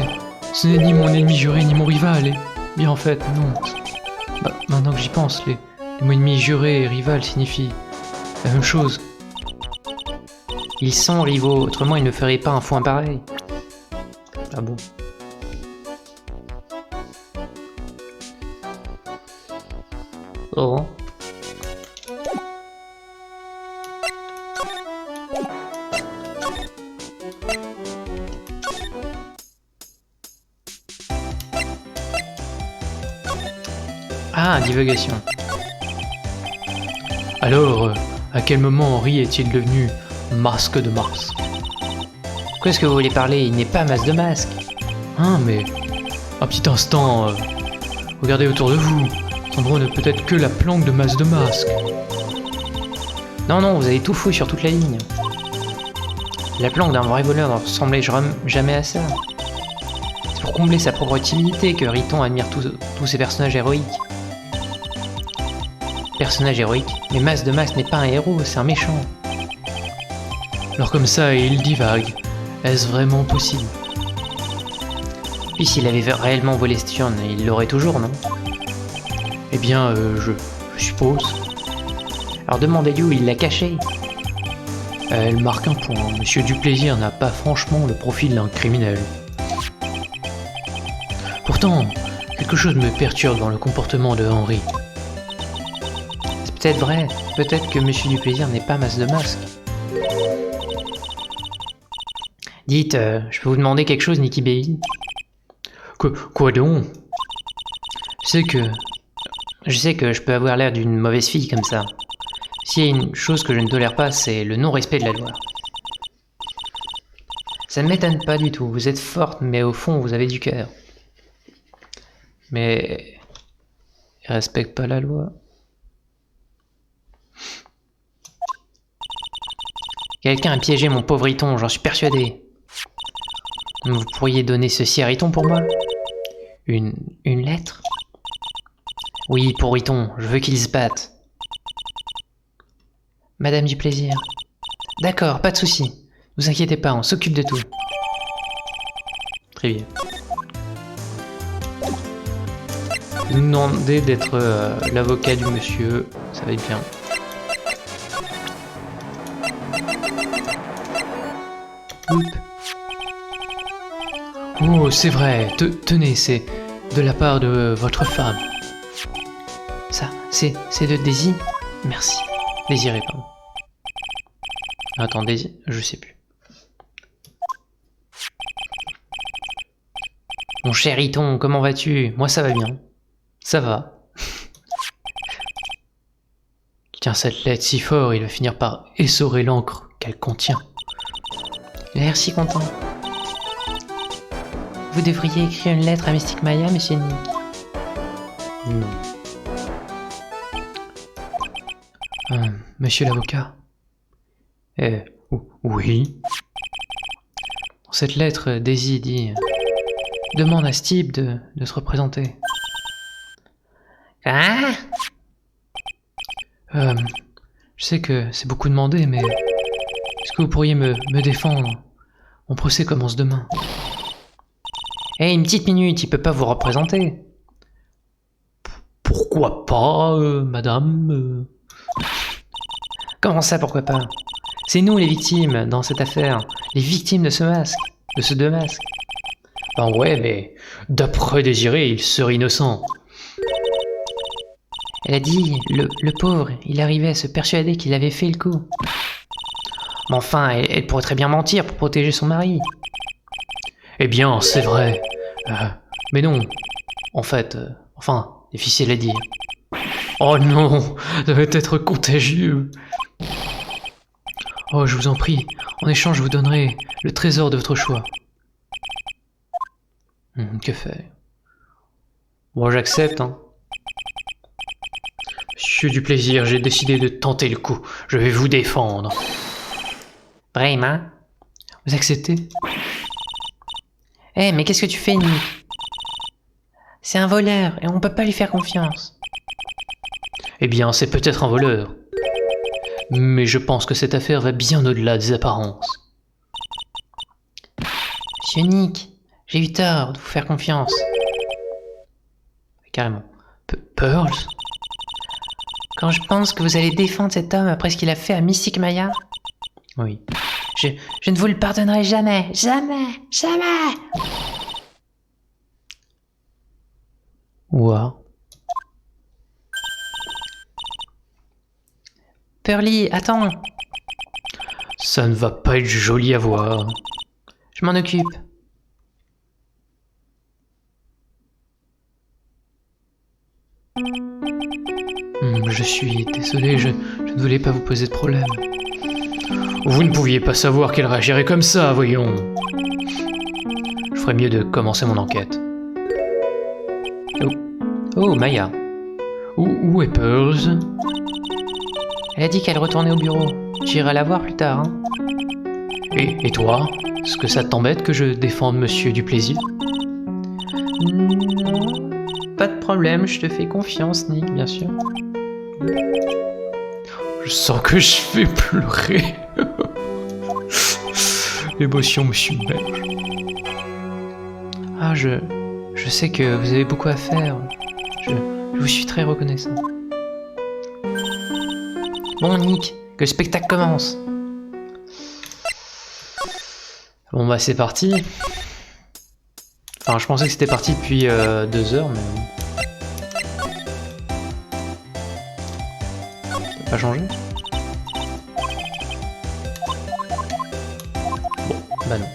n'est ni mon ennemi juré ni mon rival, et bien en fait, non. Bah, maintenant que j'y pense, les mots ennemi juré et rival signifient la même chose. Ils sont rivaux, autrement ils ne feraient pas un foin pareil. Ah bon? Oh. Ah, divagation. Alors, à quel moment Henri est-il devenu Masque de Mars? Qu'est-ce que vous voulez parler? Il n'est pas Mas de Masque. Hein, mais... Un petit instant, regardez autour de vous. Sandro n'est peut-être que la planque de Mas de Masque. Non, non, vous avez tout fou sur toute la ligne. La planque d'un vrai voleur ne ressemblait jamais à ça. C'est pour combler sa propre timidité que Riton admire tous ces personnages héroïques. Personnage héroïque, mais Mas de Masque n'est pas un héros, c'est un méchant. Alors comme ça, il divague. Est-ce vraiment possible? Puis s'il avait réellement volé cette urne, il l'aurait toujours, non? Eh bien, je suppose. Alors demandez-lui où il l'a caché. Elle marque un point. Monsieur Duplaisir n'a pas franchement le profil d'un criminel. Pourtant, quelque chose me perturbe dans le comportement de Henri. C'est peut-être vrai. Peut-être que Monsieur Duplaisir n'est pas Mas de Masque. Dites, je peux vous demander quelque chose, Nikki Baby? Quoi donc? Je sais que je peux avoir l'air d'une mauvaise fille comme ça. S'il y a une chose que je ne tolère pas, c'est le non-respect de la loi. Ça ne m'étonne pas du tout, vous êtes forte, mais au fond, vous avez du cœur. Mais... il respecte pas la loi. Quelqu'un a piégé mon pauvre Riton, j'en suis persuadé. Vous pourriez donner ceci à Riton pour moi? Une lettre? Oui, pour Riton, je veux qu'il se batte. Madame du plaisir. D'accord, pas de souci. Ne vous inquiétez pas, on s'occupe de tout. Très bien. Vous me demandez d'être l'avocat du monsieur, ça va être bien. Oup. Oh, c'est vrai, tenez, c'est de la part de votre femme. Ça, c'est de Daisy? Merci. Désiré, pardon. Attends, Daisy, je sais plus. Mon cher Riton, comment vas-tu? Moi ça va bien. Ça va. Il tient cette lettre si fort, il va finir par essorer l'encre qu'elle contient. Il a l'air si content. Vous devriez écrire une lettre à Mystic Maya, monsieur Nick. Non. Monsieur l'avocat. Oui. Dans cette lettre, Daisy dit... demande à Steve de se représenter. Ah? Je sais que c'est beaucoup demandé, mais... est-ce que vous pourriez me défendre? Mon procès commence demain. Une petite minute, il peut pas vous représenter. Pourquoi pas, madame Comment ça, pourquoi pas? C'est nous les victimes dans cette affaire. Les victimes de ce masque. De ce deux masques. Ben ouais, mais... d'après Désiré, il serait innocent. Elle a dit, le pauvre, il arrivait à se persuader qu'il avait fait le coup. Mais enfin, elle pourrait très bien mentir pour protéger son mari. Eh bien, c'est vrai. Mais non. En fait, enfin, difficile à dire. Oh non, ça va être contagieux. Oh, je vous en prie, en échange, je vous donnerai le trésor de votre choix. Que faire? Bon, j'accepte, hein. Monsieur du plaisir, j'ai décidé de tenter le coup. Je vais vous défendre. Vraiment? Vous acceptez? Mais qu'est-ce que tu fais, Nick? C'est un voleur, et on peut pas lui faire confiance. Eh bien, c'est peut-être un voleur. Mais je pense que cette affaire va bien au-delà des apparences. Monsieur Nick, j'ai eu tort de vous faire confiance. Carrément. Pearls? Quand je pense que vous allez défendre cet homme après ce qu'il a fait à Mystic Maya, Oui. je ne vous le pardonnerai jamais, jamais, jamais. Ouah. Pearly, attends. Ça ne va pas être joli à voir. Je m'en occupe. Je suis désolé, je ne voulais pas vous poser de problème. Vous ne pouviez pas savoir qu'elle réagirait comme ça, voyons. Je ferais mieux de commencer mon enquête. Oh, Maya. Où est Pearls? Elle a dit qu'elle retournait au bureau. J'irai la voir plus tard, hein. Et toi? Est-ce que ça t'embête que je défende Monsieur du plaisir? Non, pas de problème, je te fais confiance, Nick, bien sûr. Je sens que je vais pleurer. L'émotion me submerge. Ah, je sais que vous avez beaucoup à faire. Je vous suis très reconnaissant. Bon, Nick, que le spectacle commence. Bon bah c'est parti. Enfin je pensais que c'était parti depuis 2 heures mais... ça n'a pas changé? Bon, bah non.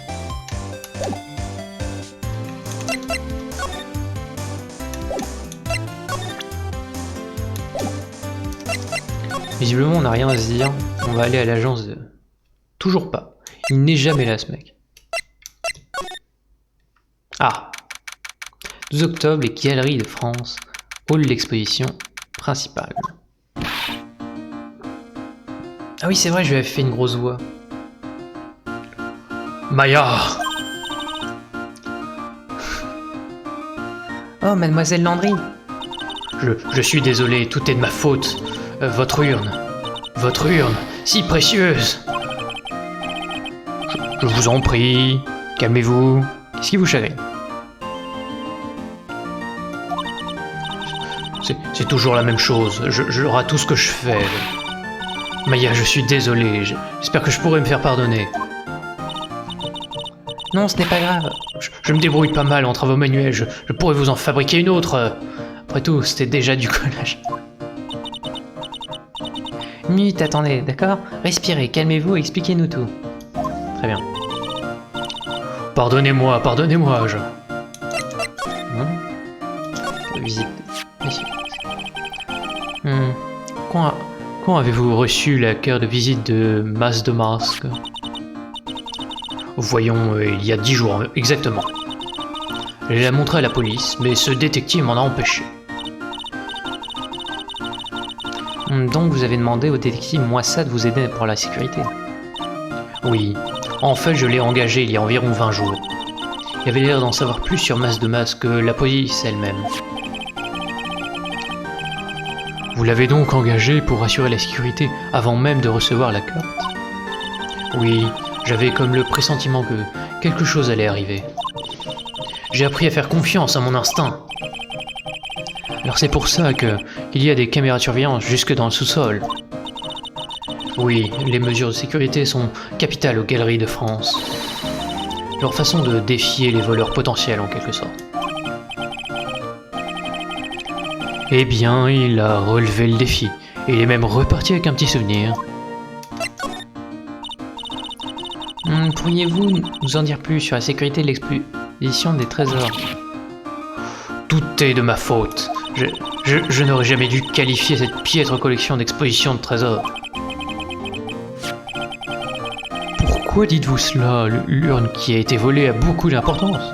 visiblement, on n'a rien à se dire. On va aller à l'agence de... Toujours pas. Il n'est jamais là, ce mec. Ah. 12 octobre, les Galeries de France. Hall d'exposition principale. Ah oui, c'est vrai, je lui avais fait une grosse voix. Maya! Oh, mademoiselle Landry. Je suis désolé, tout est de ma faute. Votre urne, si précieuse. Je vous en prie, calmez-vous. Qu'est-ce qui vous chagrine? C'est toujours la même chose, je rate tout ce que je fais. Maya, je suis désolé, j'espère que je pourrai me faire pardonner. Non, ce n'est pas grave. Je me débrouille pas mal en travaux manuels, je pourrais vous en fabriquer une autre. Après tout, c'était déjà du collage. Minute, attendez, d'accord? Respirez, calmez-vous et expliquez-nous tout. Très bien. Pardonnez-moi, je... Visite. Quand avez-vous reçu la carte de visite de Mas de Masque? Voyons, il y a 10 jours, exactement. Je l'ai montré à la police, mais ce détective m'en a empêché. Donc vous avez demandé au détective Moissa de vous aider pour la sécurité? Oui, en fait je l'ai engagé il y a environ 20 jours. Il avait l'air d'en savoir plus sur Mas de Masque que la police elle-même. Vous l'avez donc engagé pour assurer la sécurité avant même de recevoir la carte? Oui, j'avais comme le pressentiment que quelque chose allait arriver. J'ai appris à faire confiance à mon instinct. Alors c'est pour ça qu'il y a des caméras de surveillance jusque dans le sous-sol. Oui, les mesures de sécurité sont capitales aux Galeries de France. Leur façon de défier les voleurs potentiels en quelque sorte. Eh bien, il a relevé le défi, et il est même reparti avec un petit souvenir. Pourriez-vous nous en dire plus sur la sécurité de l'exposition des trésors? Tout est de ma faute. Je n'aurais jamais dû qualifier cette piètre collection d'exposition de trésors. Pourquoi dites-vous cela? L'urne qui a été volée a beaucoup d'importance.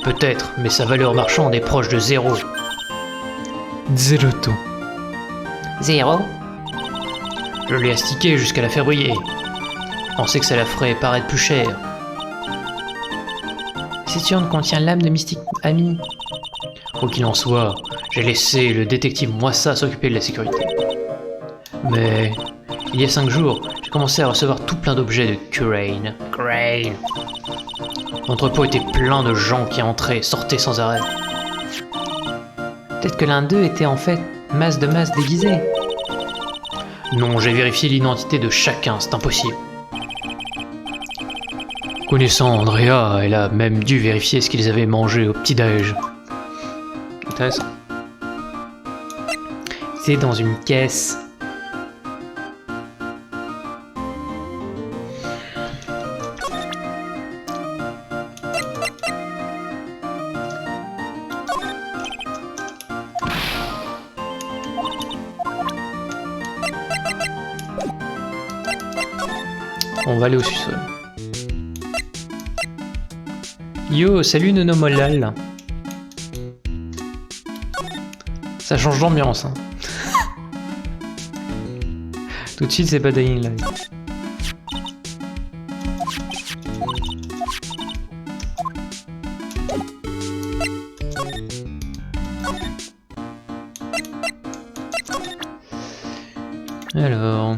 Peut-être, mais sa valeur marchande est proche de zéro. Zéro. Zéro? Je l'ai astiquée jusqu'à la faire briller. Je pensais que ça la ferait paraître plus chère. Cette urne contient l'âme de Mystique Ami. Quoi qu'il en soit, j'ai laissé le détective Moissa s'occuper de la sécurité. Mais il y a 5 jours, j'ai commencé à recevoir tout plein d'objets de Crane. L'entrepôt était plein de gens qui entraient et sortaient sans arrêt. Peut-être que l'un d'eux était en fait Mas de Masque déguisé. Non, j'ai vérifié l'identité de chacun, c'est impossible. Connaissant Andrea, elle a même dû vérifier ce qu'ils avaient mangé au petit-déj. Intéressant. C'est dans une caisse. On va aller au sous-sol. Yo, salut Nono Molal. Ça change d'ambiance, hein. Tout de suite, c'est pas Dying Light. Alors...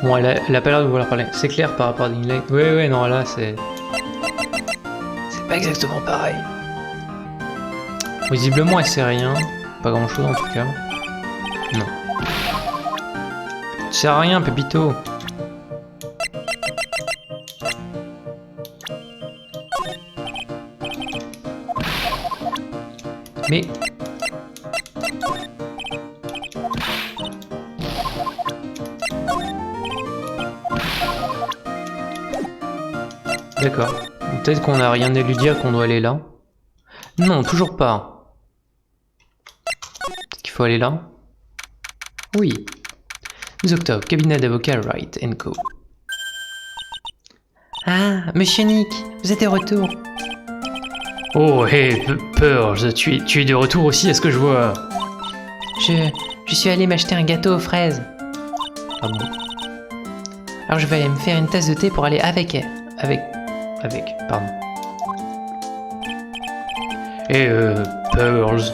Bon, elle a pas l'air de vouloir parler. C'est clair par rapport à Dying Light. Ouais, non, là, c'est... C'est pas exactement pareil. Visiblement, elle sait rien. Pas grand-chose, en tout cas. Non. Tu sers à rien, Pépito. Mais... D'accord. Peut-être qu'on n'a rien à lui dire, qu'on doit aller là. Non, toujours pas. Peut-être qu'il faut aller là. Oui. Zocto, cabinet d'avocat Wright & Co. Ah, Monsieur Nick, vous êtes de retour. Oh, hey, Pearls, tu es de retour aussi, est-ce que je vois? Je suis allé m'acheter un gâteau aux fraises. Ah bon? Alors je vais aller me faire une tasse de thé pour aller avec elle. Pardon. Et Pearls.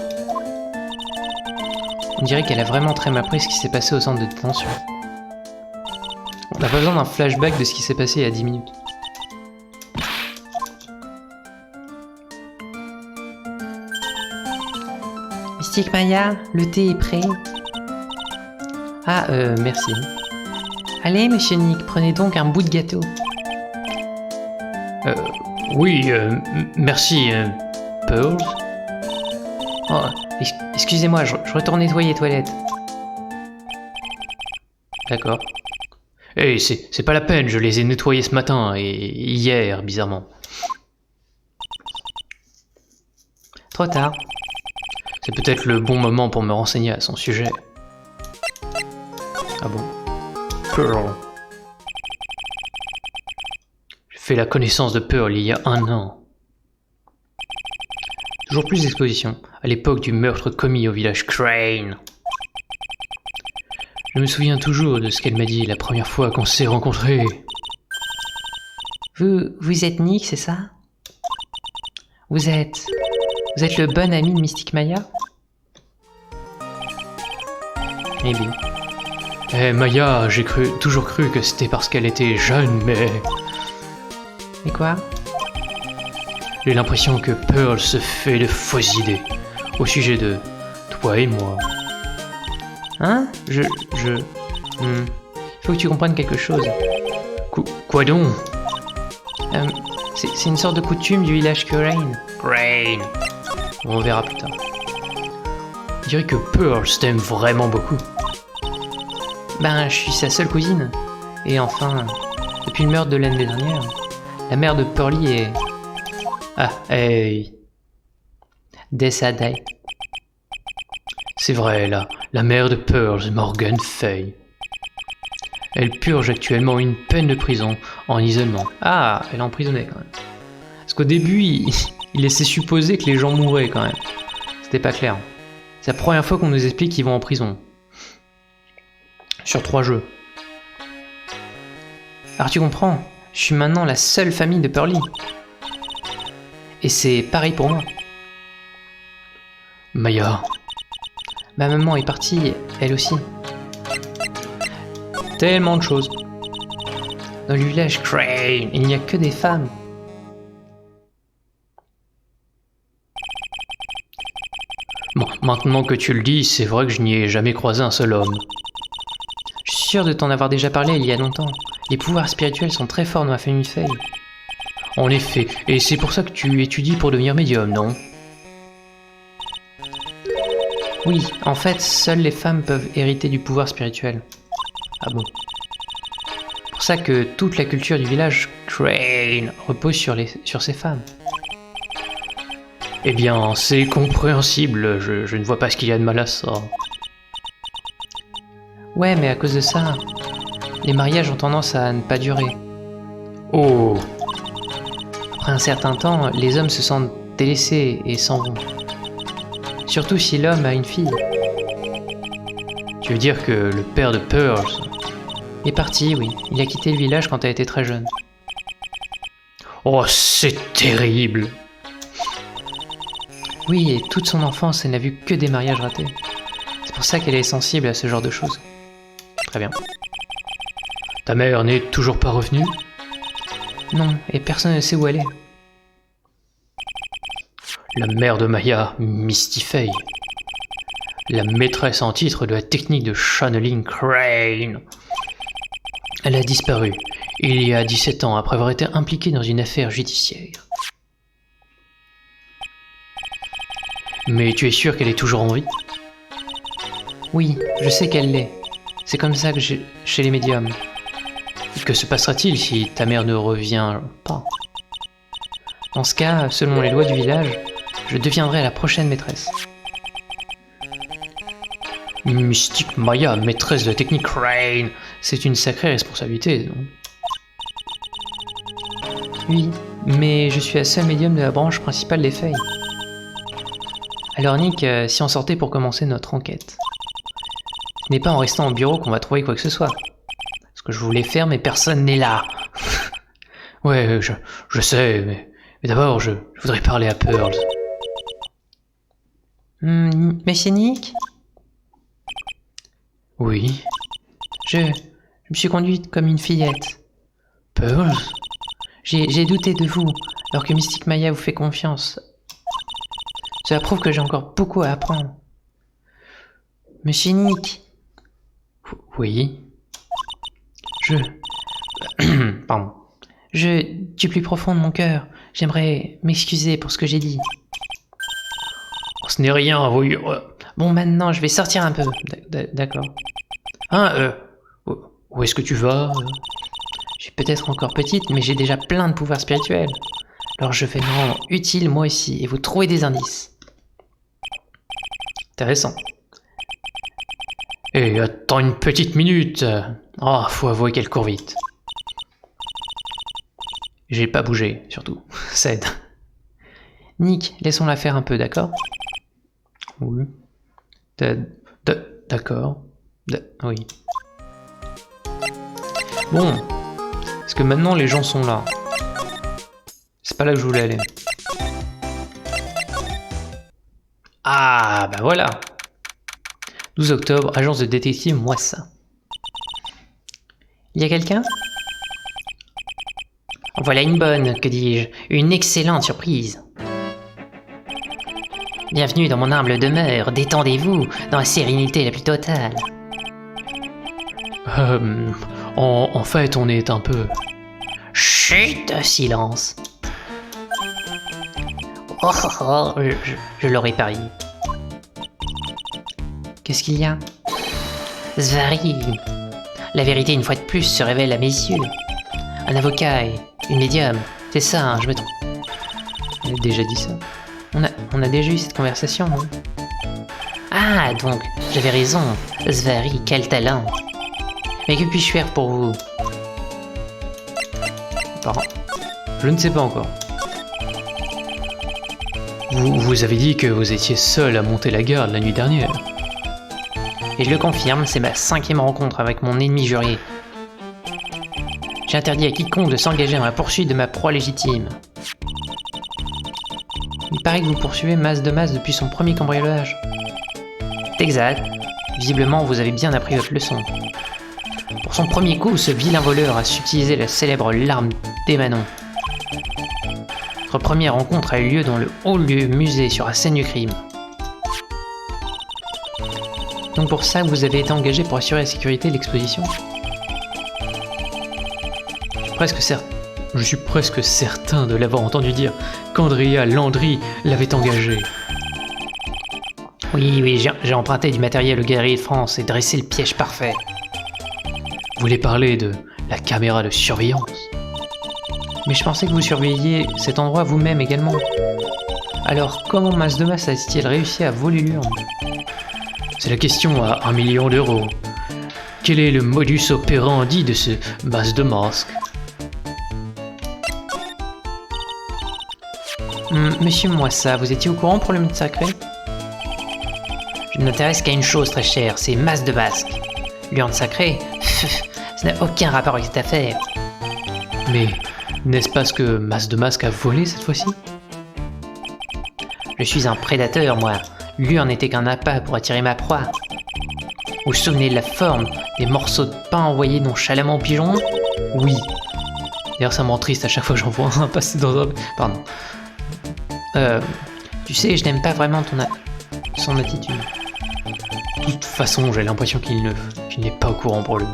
On dirait qu'elle a vraiment très mal pris ce qui s'est passé au centre de détention. On n'a pas besoin d'un flashback de ce qui s'est passé il y a 10 minutes. Mystique Maya, le thé est prêt. Ah, merci. Allez, monsieur Nick, prenez donc un bout de gâteau. Oui, merci, Pearls. Oh, excusez-moi, je retourne nettoyer les toilettes. D'accord. Hey, c'est pas la peine, je les ai nettoyés ce matin et hier, bizarrement. Trop tard. C'est peut-être le bon moment pour me renseigner à son sujet. Ah bon? Pearl. J'ai fait la connaissance de Pearl il y a 1 an. Toujours plus d'expositions. À l'époque du meurtre commis au village Crane. Je me souviens toujours de ce qu'elle m'a dit la première fois qu'on s'est rencontrés. Vous êtes Nick, c'est ça? Vous êtes le bon ami de Mystique Maya? Eh bien. Maya, j'ai toujours cru que c'était parce qu'elle était jeune, mais... Et quoi? J'ai l'impression que Pearl se fait de fausses idées au sujet de toi et moi. Hein? Il faut que tu comprennes quelque chose. Quoi donc? C'est une sorte de coutume du village Crane. Crane. On verra plus tard. Je dirais que Pearl t'aime vraiment beaucoup. Ben, je suis sa seule cousine. Et enfin, depuis le meurtre de l'année dernière, la mère de Pearly est... Ah, hey. décédée. C'est vrai, la mère de Pearl, Morgan Fay. Elle purge actuellement une peine de prison en isolement. Ah, elle est emprisonnée quand même. Parce qu'au début, il laissait supposer que les gens mouraient quand même. C'était pas clair. C'est la première fois qu'on nous explique qu'ils vont en prison. Sur 3 jeux. Alors tu comprends, je suis maintenant la seule famille de Pearly. Et c'est pareil pour moi. Maya. Ma maman est partie, elle aussi. Tellement de choses. Dans le village Crane, il n'y a que des femmes. Bon, maintenant que tu le dis, c'est vrai que je n'y ai jamais croisé un seul homme. Je suis sûr de t'en avoir déjà parlé il y a longtemps. Les pouvoirs spirituels sont très forts dans la famille Fay. En effet, et c'est pour ça que tu étudies pour devenir médium, non? Oui, en fait, seules les femmes peuvent hériter du pouvoir spirituel. Ah bon? C'est pour ça que toute la culture du village Crane repose sur ces femmes. Eh bien, c'est compréhensible, je ne vois pas ce qu'il y a de mal à ça. Ouais, mais à cause de ça, les mariages ont tendance à ne pas durer. Oh! Après un certain temps, les hommes se sentent délaissés et s'en vont. Surtout si l'homme a une fille. Tu veux dire que le père de Pearl est parti, oui. Il a quitté le village quand elle était très jeune. Oh, c'est terrible! Oui, et toute son enfance, elle n'a vu que des mariages ratés. C'est pour ça qu'elle est sensible à ce genre de choses. Très bien. Ta mère n'est toujours pas revenue? Non, et personne ne sait où elle est. La mère de Maya, Misty Fay. La maîtresse en titre de la technique de channeling Crane. Elle a disparu il y a 17 ans après avoir été impliquée dans une affaire judiciaire. Mais tu es sûr qu'elle est toujours en vie? Oui, je sais qu'elle l'est. C'est comme ça que chez les médiums. Que se passera-t-il si ta mère ne revient pas? Dans ce cas, selon les lois du village, je deviendrai la prochaine maîtresse. Mystique Maya, maîtresse de la technique Rain. C'est une sacrée responsabilité, non? Oui, mais je suis la seule médium de la branche principale des feuilles. Alors Nick, si on sortait pour commencer notre enquête. Ce n'est pas en restant au bureau qu'on va trouver quoi que ce soit. Ce que je voulais faire, mais personne n'est là. Ouais, je sais, mais d'abord, je voudrais parler à Pearl. Monsieur Nick? Oui, Je me suis conduite comme une fillette. Pearl? J'ai douté de vous, alors que Mystique Maya vous fait confiance. Cela prouve que j'ai encore beaucoup à apprendre. Monsieur Nick? Oui. Pardon. Du plus profond de mon cœur, j'aimerais m'excuser pour ce que j'ai dit. Ce n'est rien, oui. Bon, maintenant, je vais sortir un peu. D'accord. Hein, où est-ce que tu vas? Je suis peut-être encore petite, mais j'ai déjà plein de pouvoirs spirituels. Alors je vais me rendre utile moi aussi et vous trouver des indices. Intéressant. Et attends une petite minute. Ah, faut avouer qu'elle court vite. J'ai pas bougé, surtout. Ça aide. Nick, laissons-la faire un peu, d'accord? Oui. D'accord. Oui. Bon, parce que maintenant les gens sont là. C'est pas là que je voulais aller. Ah, bah voilà. 12 octobre, agence de détective Moissa. Y a quelqu'un? Voilà une bonne, que dis-je, une excellente surprise. Bienvenue dans mon humble demeure, détendez-vous, dans la sérénité la plus totale. En fait, on est un peu... Chut, silence. Oh, oh, oh, je l'aurais parié. Qu'est-ce qu'il y a? Zvari. La vérité, une fois de plus, se révèle à mes yeux. Un avocat et une médium. C'est ça, hein, je me trompe. Elle a déjà dit ça. On a déjà eu cette conversation, non? Ah, donc, j'avais raison. Zvari, quel talent. Mais que puis-je faire pour vous? Pardon. Je ne sais pas encore. Vous avez dit que vous étiez seul à monter la garde la nuit dernière. Et je le confirme, c'est ma 5e rencontre avec mon ennemi juré. J'ai interdit à quiconque de s'engager dans la poursuite de ma proie légitime. Il paraît que vous poursuivez Mas de Mas depuis son premier cambriolage. C'est exact. Visiblement, vous avez bien appris votre leçon. Pour son premier coup, ce vilain voleur a subtilisé la célèbre larme d'Emanon. Notre première rencontre a eu lieu dans le haut lieu musée sur la scène du crime. Donc pour ça, vous avez été engagé pour assurer la sécurité de l'exposition? Je suis presque certain de l'avoir entendu dire qu'Andrea Landry l'avait engagé. Oui, j'ai emprunté du matériel aux Galeries de France et dressé le piège parfait. Vous voulez parler de la caméra de surveillance? Mais je pensais que vous surveilliez cet endroit vous-même également. Alors comment Mas de Mas a-t-il réussi à voler l'urne? C'est la question à 1 million d'euros. Quel est le modus operandi de ce Mas de Masque? Monsieur Moissa, vous étiez au courant pour le mythe sacré? Je ne m'intéresse qu'à une chose très chère, c'est Mas de Masque. L'urne sacrée, ça n'a aucun rapport avec cette affaire. Mais n'est-ce pas ce que Mas de Masque a volé cette fois-ci? Je suis un prédateur, moi. L'urne n'était qu'un appât pour attirer ma proie. Vous vous souvenez de la forme des morceaux de pain envoyés nonchalamment aux pigeons? Oui. D'ailleurs, ça me rend triste à chaque fois que j'en vois un passer dans un... Pardon. Tu sais, je n'aime pas vraiment son attitude. De toute façon, j'ai l'impression qu'il n'est pas au courant pour le...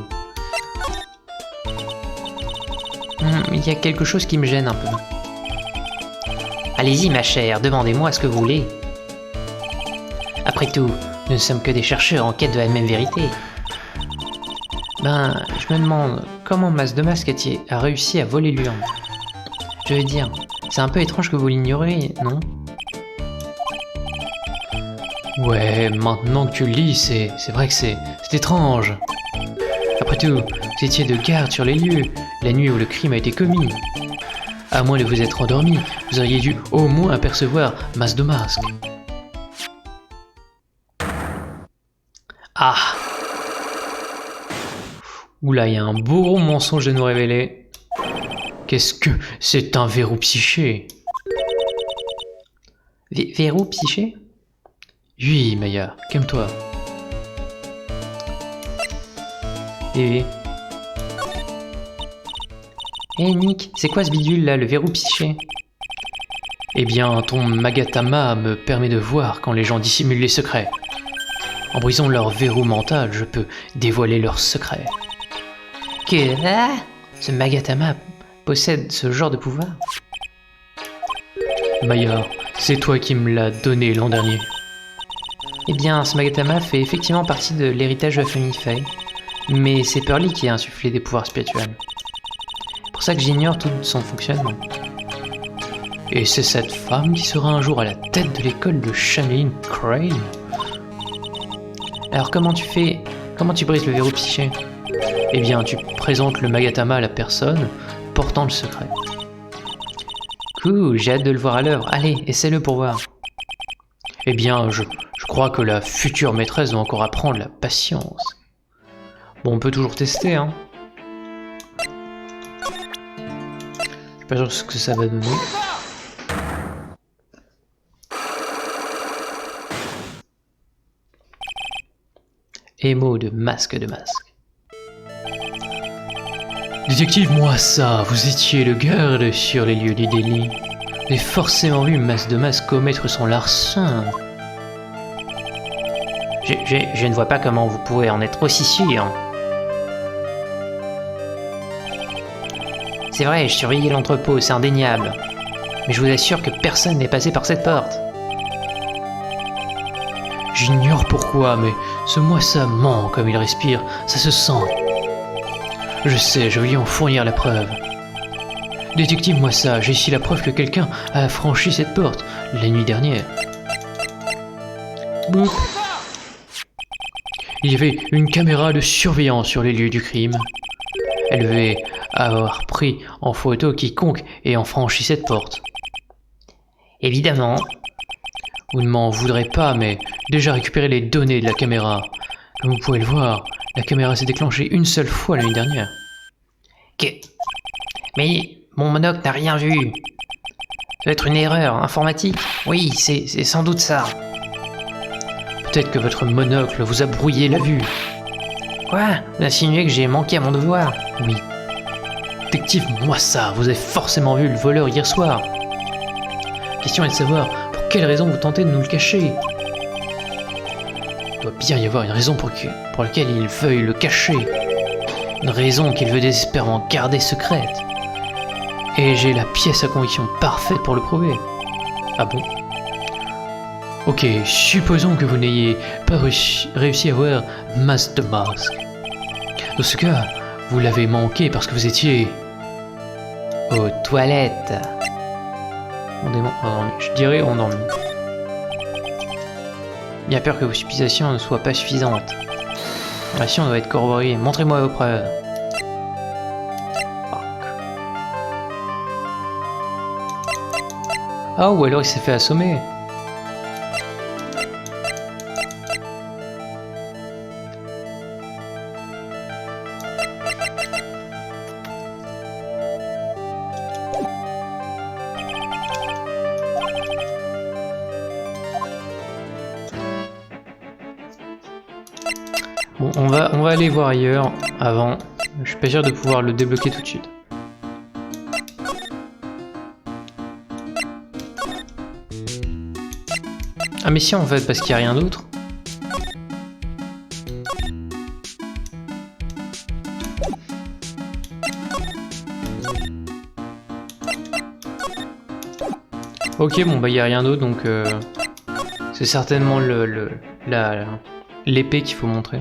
Il y a quelque chose qui me gêne un peu. Allez-y, ma chère, demandez-moi ce que vous voulez. Après tout, nous ne sommes que des chercheurs en quête de la même vérité. Ben, je me demande comment Mas de Masque a réussi à voler l'urne. Je veux dire, C'est un peu étrange que vous l'ignorez, non? Ouais, maintenant que tu le lis, c'est vrai que c'est étrange. Après tout, vous étiez de garde sur les lieux, la nuit où le crime a été commis. À moins de vous être endormi, vous auriez dû au moins apercevoir Mas de Masque. Ah! Oula, il y a un beau gros mensonge à nous révéler. Qu'est-ce que c'est un verrou psyché? Verrou psyché? Oui, Maya, calme-toi. Eh Nick, c'est quoi ce bidule là, le verrou psyché? Eh bien, ton Magatama me permet de voir quand les gens dissimulent les secrets. En brisant leur verrou mental, je peux dévoiler leurs secrets. Que ce Magatama possède ce genre de pouvoir? Maya, c'est toi qui me l'as donné l'an dernier. Eh bien, ce Magatama fait effectivement partie de l'héritage de la famille Faye, mais c'est Pearly qui a insufflé des pouvoirs spirituels. C'est pour ça que j'ignore tout son fonctionnement. Et c'est cette femme qui sera un jour à la tête de l'école de Shamelin Crane. Alors comment tu brises le verrou psyché? Eh bien, tu présentes le Magatama à la personne portant le secret. Cool, j'ai hâte de le voir à l'œuvre. Allez, essaie-le pour voir. Eh bien, je crois que la future maîtresse doit encore apprendre la patience. Bon, on peut toujours tester, hein. Je suis pas sûr ce que ça va donner. Émo de masque de masque. Détective Moissa, vous étiez le garde sur les lieux du délit. Vous avez forcément vu Masque de Masque commettre son larcin. Je ne vois pas comment vous pouvez en être aussi sûr. C'est vrai, je surveillais l'entrepôt, c'est indéniable. Mais je vous assure que personne n'est passé par cette porte. J'ignore pourquoi, mais ce Moissa ment comme il respire, ça se sent. Je sais, je vais lui en fournir la preuve. Détective Moissa, j'ai ici la preuve que quelqu'un a franchi cette porte la nuit dernière. Boop. Il y avait une caméra de surveillance sur les lieux du crime. Elle devait avoir pris en photo quiconque ayant franchi cette porte. Évidemment. Vous ne m'en voudrez pas, mais déjà récupéré les données de la caméra. Comme vous pouvez le voir, la caméra s'est déclenchée une seule fois l'année dernière. Mais mon monocle n'a rien vu. Ça doit être une erreur informatique. Oui, c'est sans doute ça. Peut-être que votre monocle vous a brouillé la vue. Quoi? Vous insinuez que j'ai manqué à mon devoir? Oui. Détective Moissa, vous avez forcément vu le voleur hier soir. La question est de savoir pour quelle raison vous tentez de nous le cacher. Il doit bien y avoir une raison pour laquelle il veuille le cacher. Une raison qu'il veut désespérément garder secrète. Et j'ai la pièce à conviction parfaite pour le prouver. Ah bon? Ok, supposons que vous n'ayez pas réussi à voir Masque de Masque. Dans ce cas, vous l'avez manqué parce que vous étiez aux toilettes. Je dirais endormi. Bien peur que vos suppositions ne soient pas suffisantes. L'action doit être corroborée. Montrez-moi vos preuves. Ah, ou alors il s'est fait assommer. Bon, on va aller voir ailleurs avant. Je suis pas sûr de pouvoir le débloquer tout de suite. Ah mais si en fait, parce qu'il n'y a rien d'autre. Ok, bon bah il n'y a rien d'autre, donc c'est certainement l'épée qu'il faut montrer.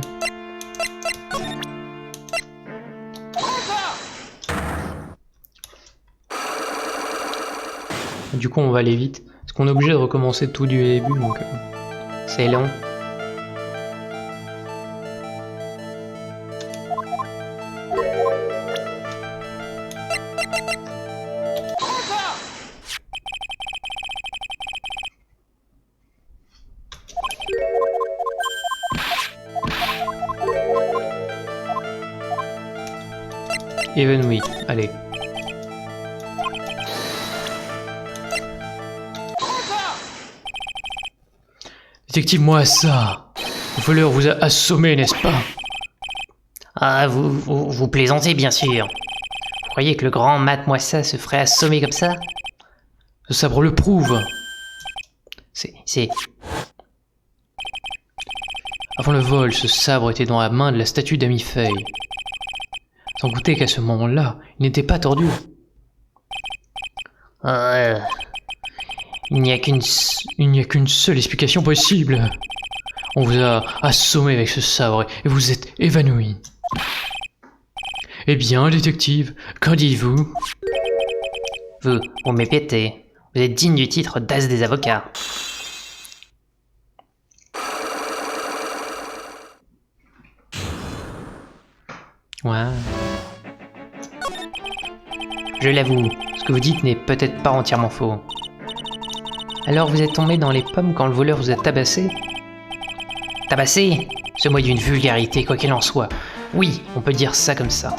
Du coup, on va aller vite. Parce qu'on est obligé de recommencer tout du début, donc c'est lent. Évanoui, allez. Détective, moi ça. Le voleur vous a assommé, n'est-ce pas? Ah, vous plaisantez, bien sûr. Vous croyez que le grand Matt Moissa se ferait assommer comme ça? Ce sabre le prouve. C'est... Avant le vol, ce sabre était dans la main de la statue d'Amy Faye. Sans goûter qu'à ce moment-là, il n'était pas tordu. Il n'y a qu'une... Il n'y a qu'une seule explication possible. On vous a assommé avec ce sabre et vous êtes évanoui. Eh bien, détective, qu'en dites-vous? Vous m'épétez. Vous êtes digne du titre d'as des avocats. Ouais. Je l'avoue, ce que vous dites n'est peut-être pas entièrement faux. Alors vous êtes tombé dans les pommes quand le voleur vous a tabassé? Tabassé? Ce mot est d'une vulgarité, quoi qu'il en soit. Oui, on peut dire ça comme ça.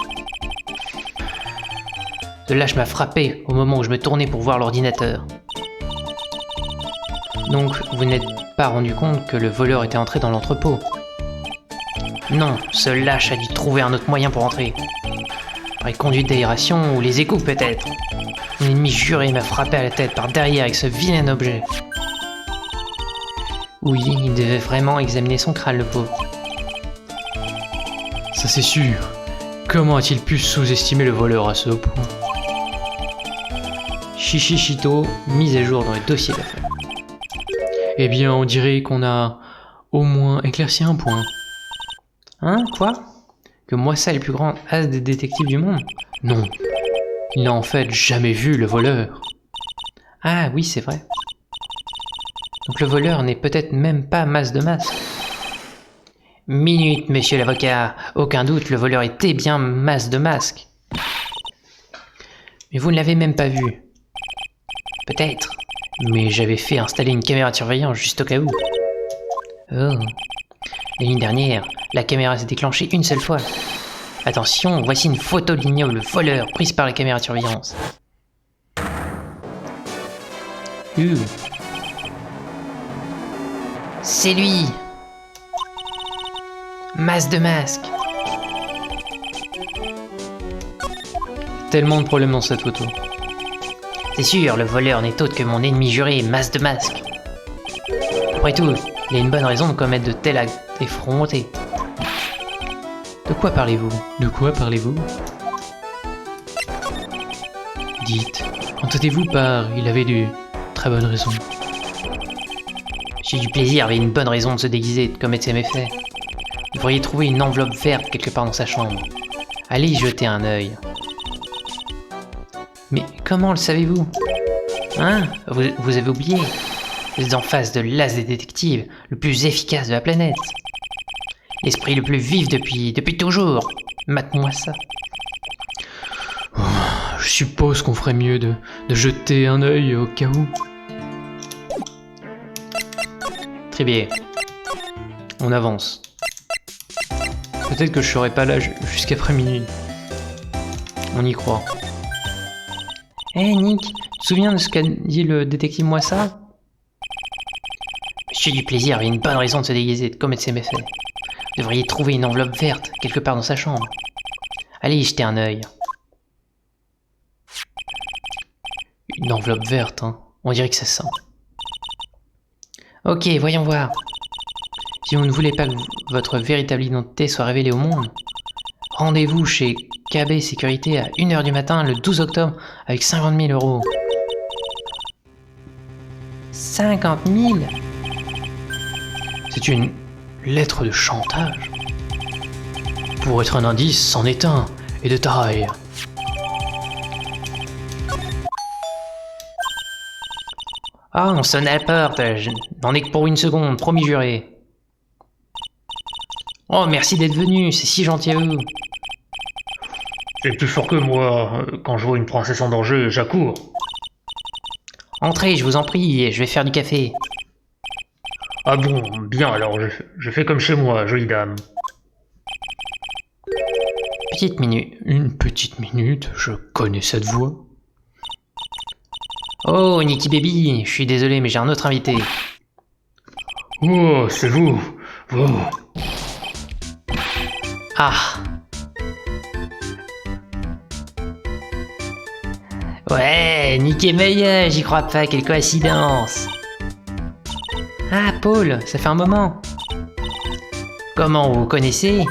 Ce lâche m'a frappé au moment où je me tournais pour voir l'ordinateur. Donc, vous n'êtes pas rendu compte que le voleur était entré dans l'entrepôt? Non, ce lâche a dû trouver un autre moyen pour entrer. Par les conduites d'aération ou les égouts peut-être. Mon ennemi juré m'a frappé à la tête par derrière avec ce vilain objet. Oui, il devait vraiment examiner son crâne, le pauvre. Ça c'est sûr. Comment a-t-il pu sous-estimer le voleur à ce point? Chichichito, mise à jour dans le dossier d'affaires. Eh bien, on dirait qu'on a au moins éclairci un point. Hein? Quoi? Que Moissa est le plus grand as des détectives du monde? Non. Il n'a en fait jamais vu le voleur. Ah oui, c'est vrai. Donc le voleur n'est peut-être même pas Mas de Masque. Minute, monsieur l'avocat. Aucun doute, le voleur était bien Mas de Masque. Mais vous ne l'avez même pas vu. Peut-être. Mais j'avais fait installer une caméra de surveillance juste au cas où. Oh. La nuit dernière, la caméra s'est déclenchée une seule fois. Attention, voici une photo de l'ignoble voleur prise par la caméra de surveillance. C'est lui! Mas de Masque! Tellement de problèmes dans cette photo. C'est sûr, le voleur n'est autre que mon ennemi juré, Mas de Masque. Après tout, il a une bonne raison de commettre de tels actes effrontés. De quoi parlez-vous? De quoi parlez-vous? Dites, entendez-vous par il avait de très bonnes raisons? J'ai du plaisir avait une bonne raison de se déguiser et de commettre ses méfaits. Vous devriez trouver une enveloppe verte quelque part dans sa chambre. Allez y jeter un œil. Mais comment le savez-vous? Hein? Vous avez oublié? Vous êtes en face de l'as des détectives, le plus efficace de la planète. L'esprit le plus vif depuis toujours. Mate-moi ça. Oh, je suppose qu'on ferait mieux de jeter un œil au cas où. Très bien. On avance. Peut-être que je serai pas là jusqu'après minuit. On y croit. Eh Nick, tu te souviens de ce qu'a dit le détective Moissa? Monsieur du plaisir avait une bonne raison de se déguiser et de commettre ses méfaits. Vous devriez trouver une enveloppe verte quelque part dans sa chambre. Allez y jeter un œil. Une enveloppe verte, hein. On dirait que ça sent. Ok, voyons voir. Si vous ne voulez pas que votre véritable identité soit révélée au monde, rendez-vous chez KB Sécurité à 1h du matin le 12 octobre avec 50 000 euros. 50 000? C'est une lettre de chantage. Pour être un indice, c'en est un, et de taille. Ah, on sonne à la porte, je n'en ai que pour une seconde, promis juré. Oh, merci d'être venu, c'est si gentil à vous. C'est plus fort que moi. Quand je vois une princesse en danger, j'accours. Entrez, je vous en prie, je vais faire du café. Ah bon, bien alors, je fais comme chez moi, jolie dame. Petite minute. Une petite minute, je connais cette voix. Oh, Nicky Baby, je suis désolé, mais j'ai un autre invité. Oh, c'est vous. Oh. Ah. Ouais, Nicky Meyer, j'y crois pas, quelle coïncidence. Ah, Paul, ça fait un moment. Comment vous connaissez?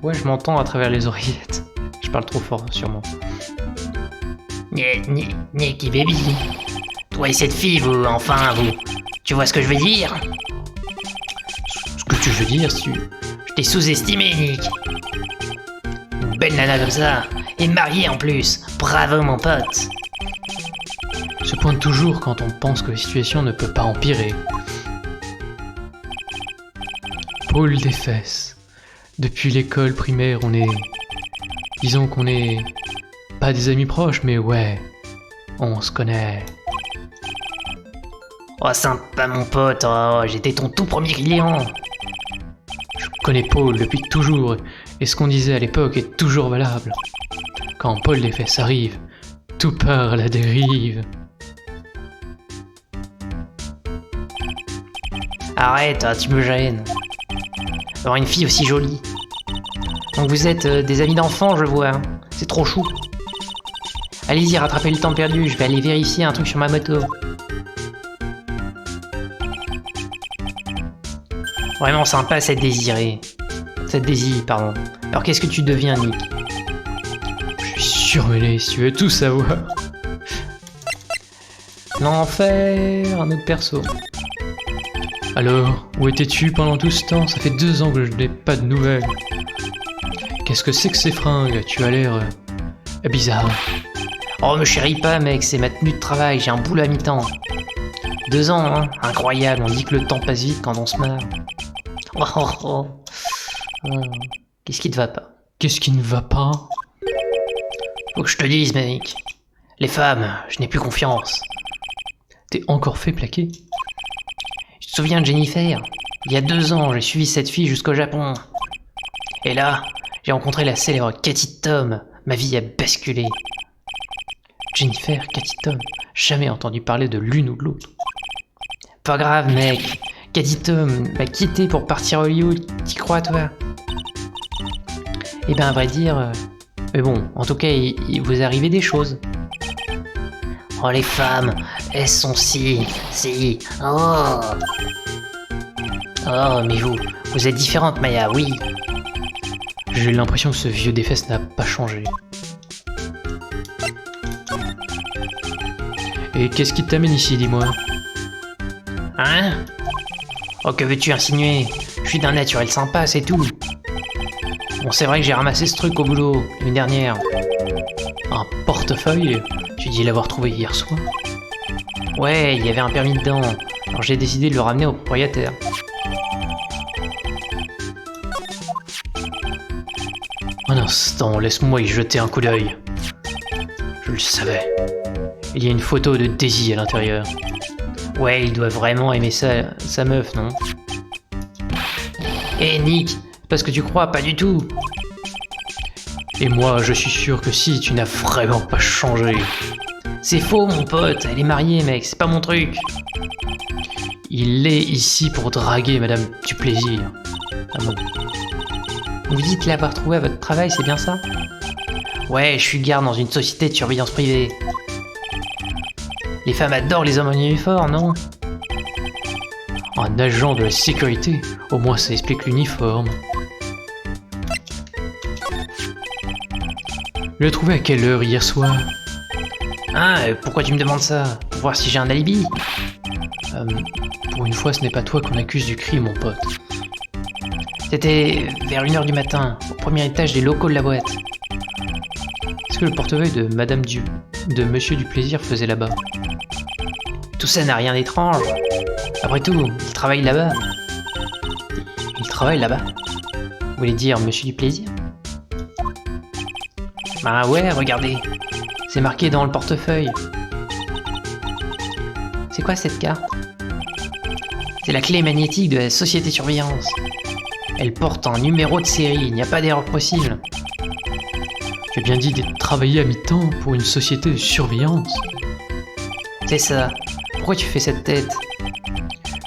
Ouais, je m'entends à travers les oreillettes. Je parle trop fort, sûrement. Nicky Baby. Toi et cette fille, vous, enfin, vous. Tu vois ce que je veux dire? Ce que tu veux dire, si tu... Je t'ai sous-estimé, Nick. Une belle nana comme ça. Et mariée en plus. Bravo, mon pote. se pointe toujours quand on pense que la situation ne peut pas empirer. Paul des fesses. Depuis l'école primaire, on est... Disons qu'on est... Pas des amis proches, mais ouais... On se connaît. Oh, sympa, mon pote. Oh, j'étais ton tout premier client. Je connais Paul depuis toujours, et ce qu'on disait à l'époque est toujours valable. Quand Paul des fesses arrive, tout part à la dérive. Arrête, tu me gênes. Avoir une fille aussi jolie. Donc vous êtes des amis d'enfants, je vois. Hein. C'est trop chou. Allez-y, rattrapez le temps perdu, je vais aller vérifier un truc sur ma moto. Vraiment sympa cette désirée. Cette désir, pardon. Alors qu'est-ce que tu deviens, Nick? Je suis surmêlé si tu veux tout savoir. L'enfer, un autre perso. Alors, où étais-tu pendant tout ce temps? Ça fait 2 ans que je n'ai pas de nouvelles. Qu'est-ce que c'est que ces fringues? Tu as l'air... bizarre. Oh, me chéris pas, mec, c'est ma tenue de travail, j'ai un boulot à mi-temps. 2 ans, hein, incroyable, on dit que le temps passe vite quand on se marre. Oh, oh, oh. Oh. Qu'est-ce qui te va pas? Qu'est-ce qui ne va pas? Faut que je te dise, mec. Les femmes, je n'ai plus confiance. T'es encore fait plaquer? Tu te souviens de Jennifer? Il y a 2 ans, j'ai suivi cette fille jusqu'au Japon. Et là, j'ai rencontré la célèbre Cathy Tom. Ma vie a basculé. Jennifer, Cathy Tom, jamais entendu parler de l'une ou de l'autre. Pas grave, mec. Cathy Tom m'a quitté pour partir à Hollywood. T'y crois, toi? Eh ben, à vrai dire... Mais bon, en tout cas, il vous arrivait des choses. Oh, les femmes, elles sont si... Oh. Oh, mais vous êtes différente, Maya, oui. J'ai l'impression que ce vieux des fesses n'a pas changé. Et qu'est-ce qui t'amène ici, dis-moi? Hein? Oh, que veux-tu insinuer? Je suis d'un naturel sympa, c'est tout. Bon, c'est vrai que j'ai ramassé ce truc au boulot, l'année dernière. Un portefeuille? Tu dis l'avoir trouvé hier soir? Ouais, il y avait un permis dedans. Alors j'ai décidé de le ramener au propriétaire. Un instant, laisse-moi y jeter un coup d'œil. Je le savais. Il y a une photo de Daisy à l'intérieur. Ouais, il doit vraiment aimer sa meuf, non? Eh Nick, c'est parce que tu crois, pas du tout. Et moi, je suis sûr que si, tu n'as vraiment pas changé. C'est faux, mon pote, elle est mariée, mec, c'est pas mon truc. Il est ici pour draguer Madame du Plaisir. Ah bon? Vous dites l'avoir trouvé à votre travail, c'est bien ça? Ouais, je suis garde dans une société de surveillance privée. Les femmes adorent les hommes en uniforme, non? Un agent de la sécurité, au moins ça explique l'uniforme. Je l'ai trouvé à quelle heure hier soir? Ah, pourquoi tu me demandes ça? Pour voir si j'ai un alibi? Pour une fois, ce n'est pas toi qu'on accuse du crime, mon pote. C'était vers 1h du matin, au premier étage des locaux de la boîte. Qu'est-ce que le portefeuille de Monsieur du Plaisir faisait là-bas? Tout ça n'a rien d'étrange. Après tout, il travaille là-bas. Il travaille là-bas. Vous voulez dire Monsieur du Plaisir? Bah ouais, regardez. C'est marqué dans le portefeuille. C'est quoi cette carte? C'est la clé magnétique de la société de surveillance. Elle porte un numéro de série, il n'y a pas d'erreur possible. Tu as bien dit de travailler à mi-temps pour une société de surveillance. C'est ça. Pourquoi tu fais cette tête?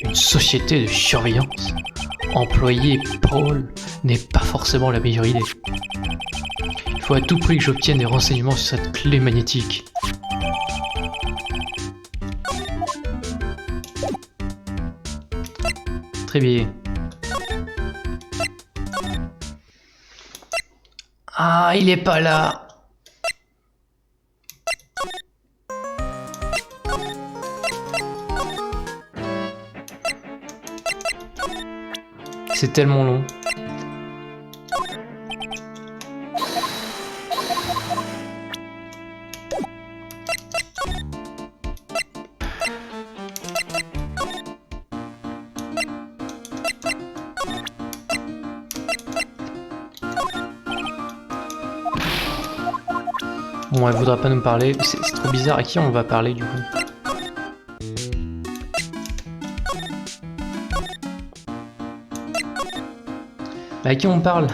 Une société de surveillance. Employer Paul n'est pas forcément la meilleure idée. Il faut à tout prix que j'obtienne des renseignements sur cette clé magnétique. Très bien. Ah, il est pas là. C'est tellement long. Bon, elle voudra pas nous parler. C'est trop bizarre. À qui on va parler du coup? Bah, à qui on parle?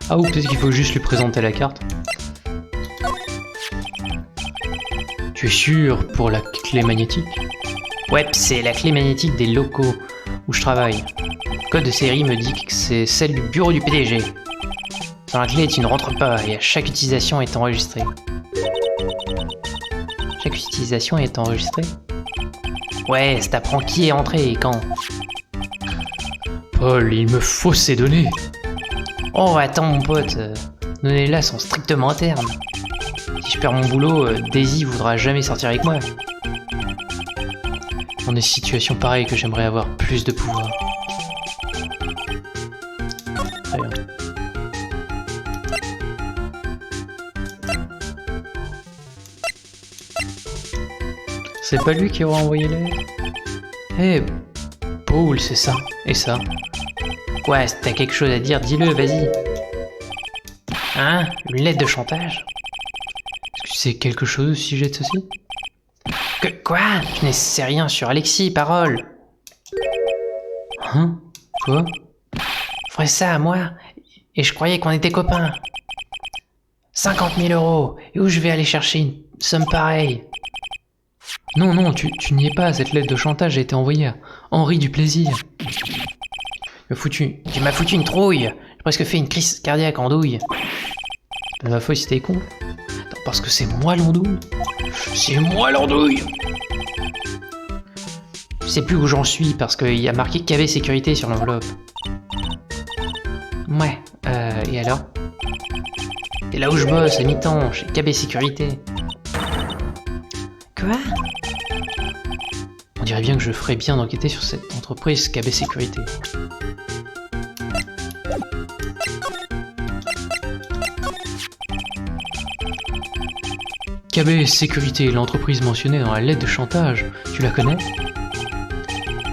Ah, ou peut-être qu'il faut juste lui présenter la carte. Tu es sûr pour la clé magnétique? Ouais, c'est la clé magnétique des locaux où je travaille. Le code de série me dit que c'est celle du bureau du PDG. Dans la clé, tu ne rentres pas et à chaque utilisation est enregistrée. Chaque utilisation est enregistrée? Ouais, ça t'apprend qui est entré et quand. Paul, il me faut ces données. Oh, attends mon pote, nos données-là sont strictement internes. Si je perds mon boulot, Daisy voudra jamais sortir avec moi. Dans des situations pareilles que j'aimerais avoir plus de pouvoir. Très bien. C'est pas lui qui aura envoyé l'aide? Eh, Paul, c'est ça. Et ça? Quoi, si t'as quelque chose à dire, dis-le, vas-y. Hein? Une lettre de chantage? Est-ce que tu sais quelque chose au sujet de ceci? Quoi? Tu ne sais rien sur Alexis, parole. Hein? Quoi? Ferais ça à moi, et je croyais qu'on était copains. 50 000 euros, et où je vais aller chercher une somme pareille? Non, non, tu n'y es pas, cette lettre de chantage a été envoyée à Henri du Plaisir. Tu m'as foutu une trouille, j'ai presque fait une crise cardiaque en douille. Ma foi, si t'es con. Attends, parce que c'est moi l'andouille. C'est moi l'andouille. Je sais plus où j'en suis parce qu'il y a marqué KB sécurité sur l'enveloppe. Ouais, et alors? C'est là où je bosse à mi-temps, chez KB sécurité. Quoi? On dirait bien que je ferais bien d'enquêter sur cette entreprise KB sécurité. KB Sécurité, l'entreprise mentionnée dans la lettre de chantage, tu la connais?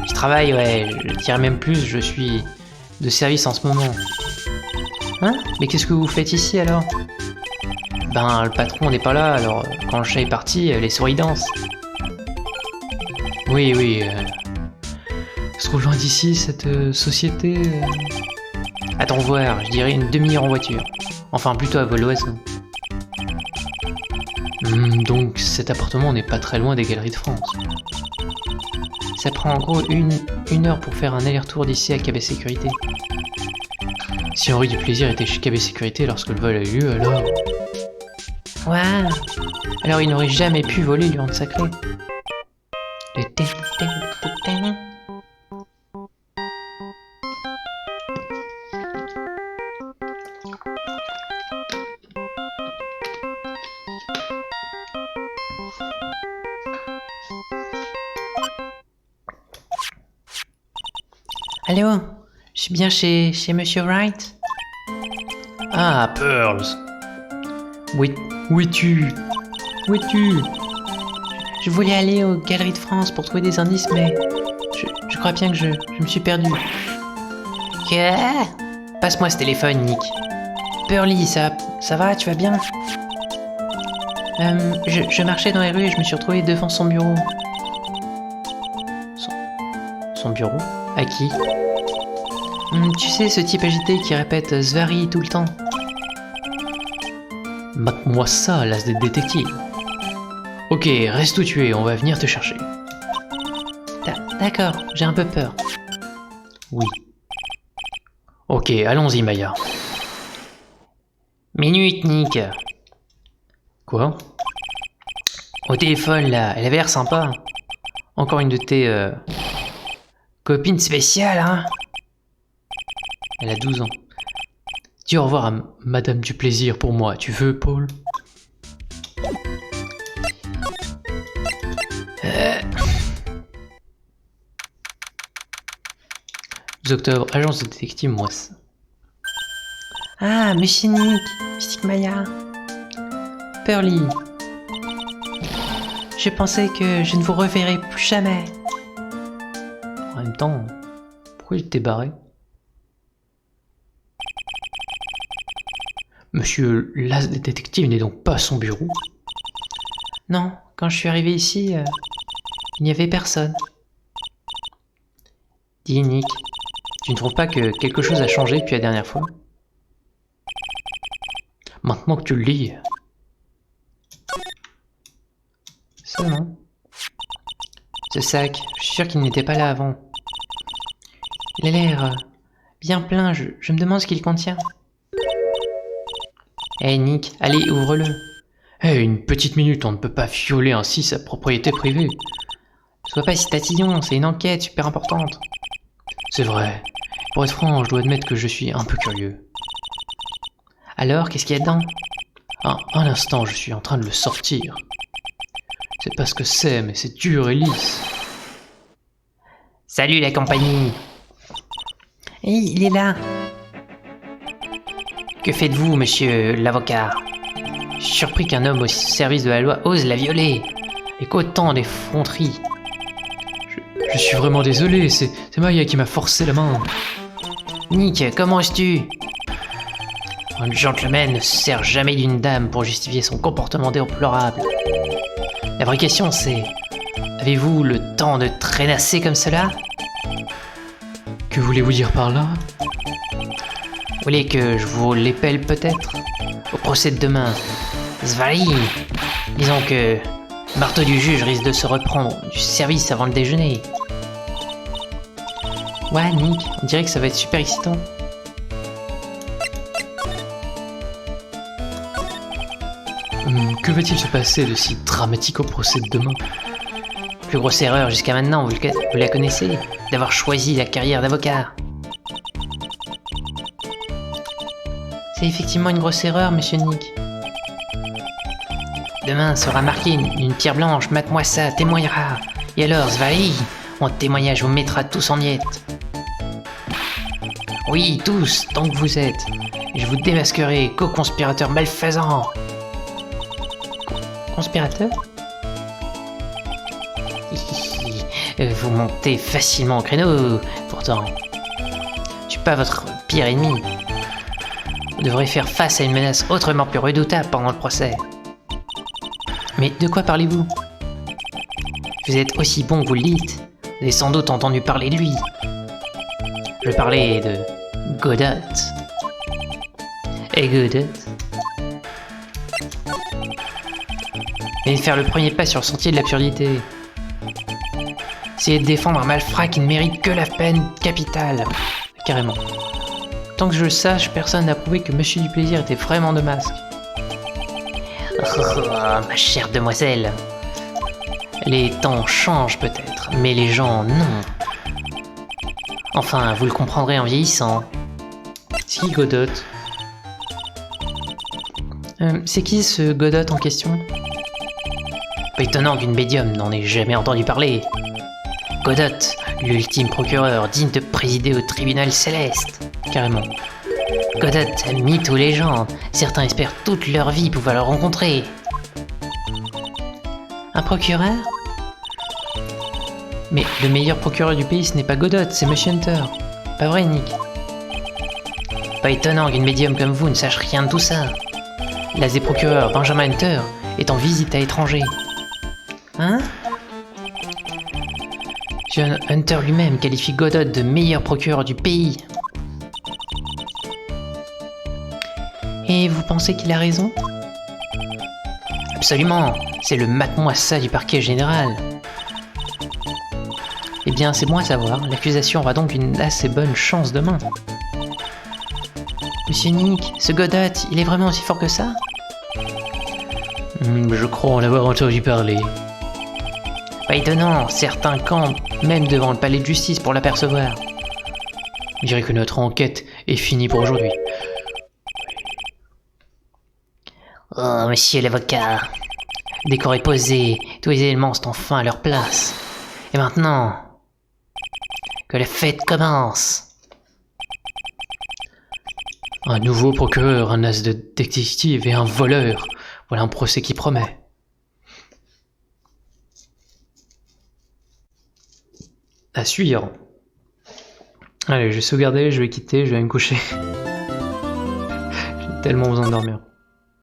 Je travaille, ouais, je dirais même plus, je suis de service en ce moment. Hein? Mais qu'est-ce que vous faites ici alors? Ben, le patron n'est pas là, alors quand le chat est parti, les souris dansent. Oui, oui. Se trouve loin d'ici, cette société Attends voir, je dirais une demi-heure en voiture. Enfin, plutôt à vol d'oiseau. Donc cet appartement n'est pas très loin des Galeries de France. Ça prend en gros une heure pour faire un aller-retour d'ici à KB Sécurité. Si Henri du Plaisir était chez KB Sécurité lorsque le vol a eu lieu, alors... Ouais. Alors il n'aurait jamais pu voler lui rendre sa clé. Allô? Je suis bien chez Monsieur Wright? Ah, Pearls. Où es-tu? Où es-tu? Je voulais aller aux Galeries de France pour trouver des indices, mais je crois bien que je me suis perdu. Que? Passe-moi ce téléphone, Nick. Pearly, ça va? Tu vas bien? Je marchais dans les rues et je me suis retrouvé devant son bureau. Son bureau? À qui? Tu sais, ce type agité qui répète Zvari tout le temps. Mate-moi ça, l'as des détectives. Ok, reste où tu es, on va venir te chercher. D'accord, j'ai un peu peur. Oui. Ok, allons-y, Maya. Minute, Nick. Quoi? Au téléphone, là, elle avait l'air sympa. Encore une de tes... Copine spéciale, hein? Elle a 12 ans. Dis au revoir à Madame du Plaisir pour moi, tu veux, Paul? Octobre, agence de détective Moisse. Ah, Monsieur Nick, Mystique Maya. Pearly. Je pensais que je ne vous reverrais plus jamais. En même temps, pourquoi il t'est barré? Monsieur l'as des détectives n'est donc pas à son bureau? Non, quand je suis arrivé ici, il n'y avait personne. Dis Nick, tu ne trouves pas que quelque chose a changé depuis la dernière fois? Maintenant que tu le lis. Ça non. Ce sac, je suis sûr qu'il n'était pas là avant. Il a l'air bien plein, je me demande ce qu'il contient. Hey Nick, allez, ouvre-le. Hey, une petite minute, on ne peut pas violer ainsi sa propriété privée. Sois pas si tatillon, c'est une enquête super importante. C'est vrai. Pour être franc, je dois admettre que je suis un peu curieux. Alors, qu'est-ce qu'il y a dedans? Un instant, je suis en train de le sortir. C'est pas ce que c'est, mais c'est dur et lisse. Salut la compagnie! Hey, il est là! Que faites-vous, monsieur l'avocat? Je suis surpris qu'un homme au service de la loi ose la violer, et qu'autant d'effronteries. Je suis vraiment désolé, c'est Maya qui m'a forcé la main. Nick, comment oses-tu? Un gentleman ne se sert jamais d'une dame pour justifier son comportement déplorable. La vraie question c'est... Avez-vous le temps de traînasser comme cela? Que voulez-vous dire par là? Vous voulez que je vous l'épelle peut-être? Au procès de demain. Zvari! Disons que... le marteau du juge risque de se reprendre du service avant le déjeuner. Ouais, Nick, on dirait que ça va être super excitant. Que va-t-il se passer de si dramatique au procès de demain? Plus grosse erreur jusqu'à maintenant, vous la connaissez, d'avoir choisi la carrière d'avocat. C'est effectivement une grosse erreur, monsieur Nick. Demain sera marqué d'une pierre blanche, mate-moi ça, témoignera. Et alors, Zvari, mon témoignage vous mettra tous en miettes. Oui, tous, tant que vous êtes. Et je vous démasquerai, co-conspirateur malfaisant. Conspirateur? Vous montez facilement au créneau, pourtant. Je suis pas votre pire ennemi. Vous devrez faire face à une menace autrement plus redoutable pendant le procès. Mais de quoi parlez-vous? Vous êtes aussi bon que vous le dites. Vous avez sans doute entendu parler de lui. Je parlais de Godot. Et Godot? Et faire le premier pas sur le sentier de l'absurdité. Essayer de défendre un malfrat qui ne mérite que la peine capitale. Carrément. Tant que je le sache, personne n'a prouvé que Monsieur du Plaisir était vraiment de masque. Oh, ma chère demoiselle. Les temps changent peut-être, mais les gens non. Enfin, vous le comprendrez en vieillissant. C'est qui Godot? C'est qui ce Godot en question? Pas étonnant qu'une médium n'en ait jamais entendu parler. Godot, l'ultime procureur digne de présider au tribunal céleste. Carrément. Godot, mythe ou légende, certains espèrent toute leur vie pouvoir le rencontrer. Un procureur? Mais le meilleur procureur du pays, ce n'est pas Godot, c'est Monsieur Hunter. Pas vrai, Nick? Pas étonnant qu'une médium comme vous ne sache rien de tout ça. L'asé procureur Benjamin Hunter est en visite à l'étranger. Hein? John Hunter lui-même qualifie Godot de meilleur procureur du pays. Et vous pensez qu'il a raison? Absolument, c'est le Mac-Moissa du parquet général. Eh bien, c'est bon à savoir, l'accusation aura donc une assez bonne chance demain. Monsieur Nick, ce Godot, il est vraiment aussi fort que ça? Je crois en avoir entendu parler. Pas étonnant, certains campent même devant le palais de justice pour l'apercevoir. Je dirais que notre enquête est finie pour aujourd'hui. Oh, monsieur l'avocat. Décor est posé, tous les éléments sont enfin à leur place. Et maintenant, que la fête commence. Un nouveau procureur, un as de détective et un voleur. Voilà un procès qui promet. À suivre. Allez, je vais sauvegarder, je vais quitter, je vais me coucher. J'ai tellement besoin de dormir.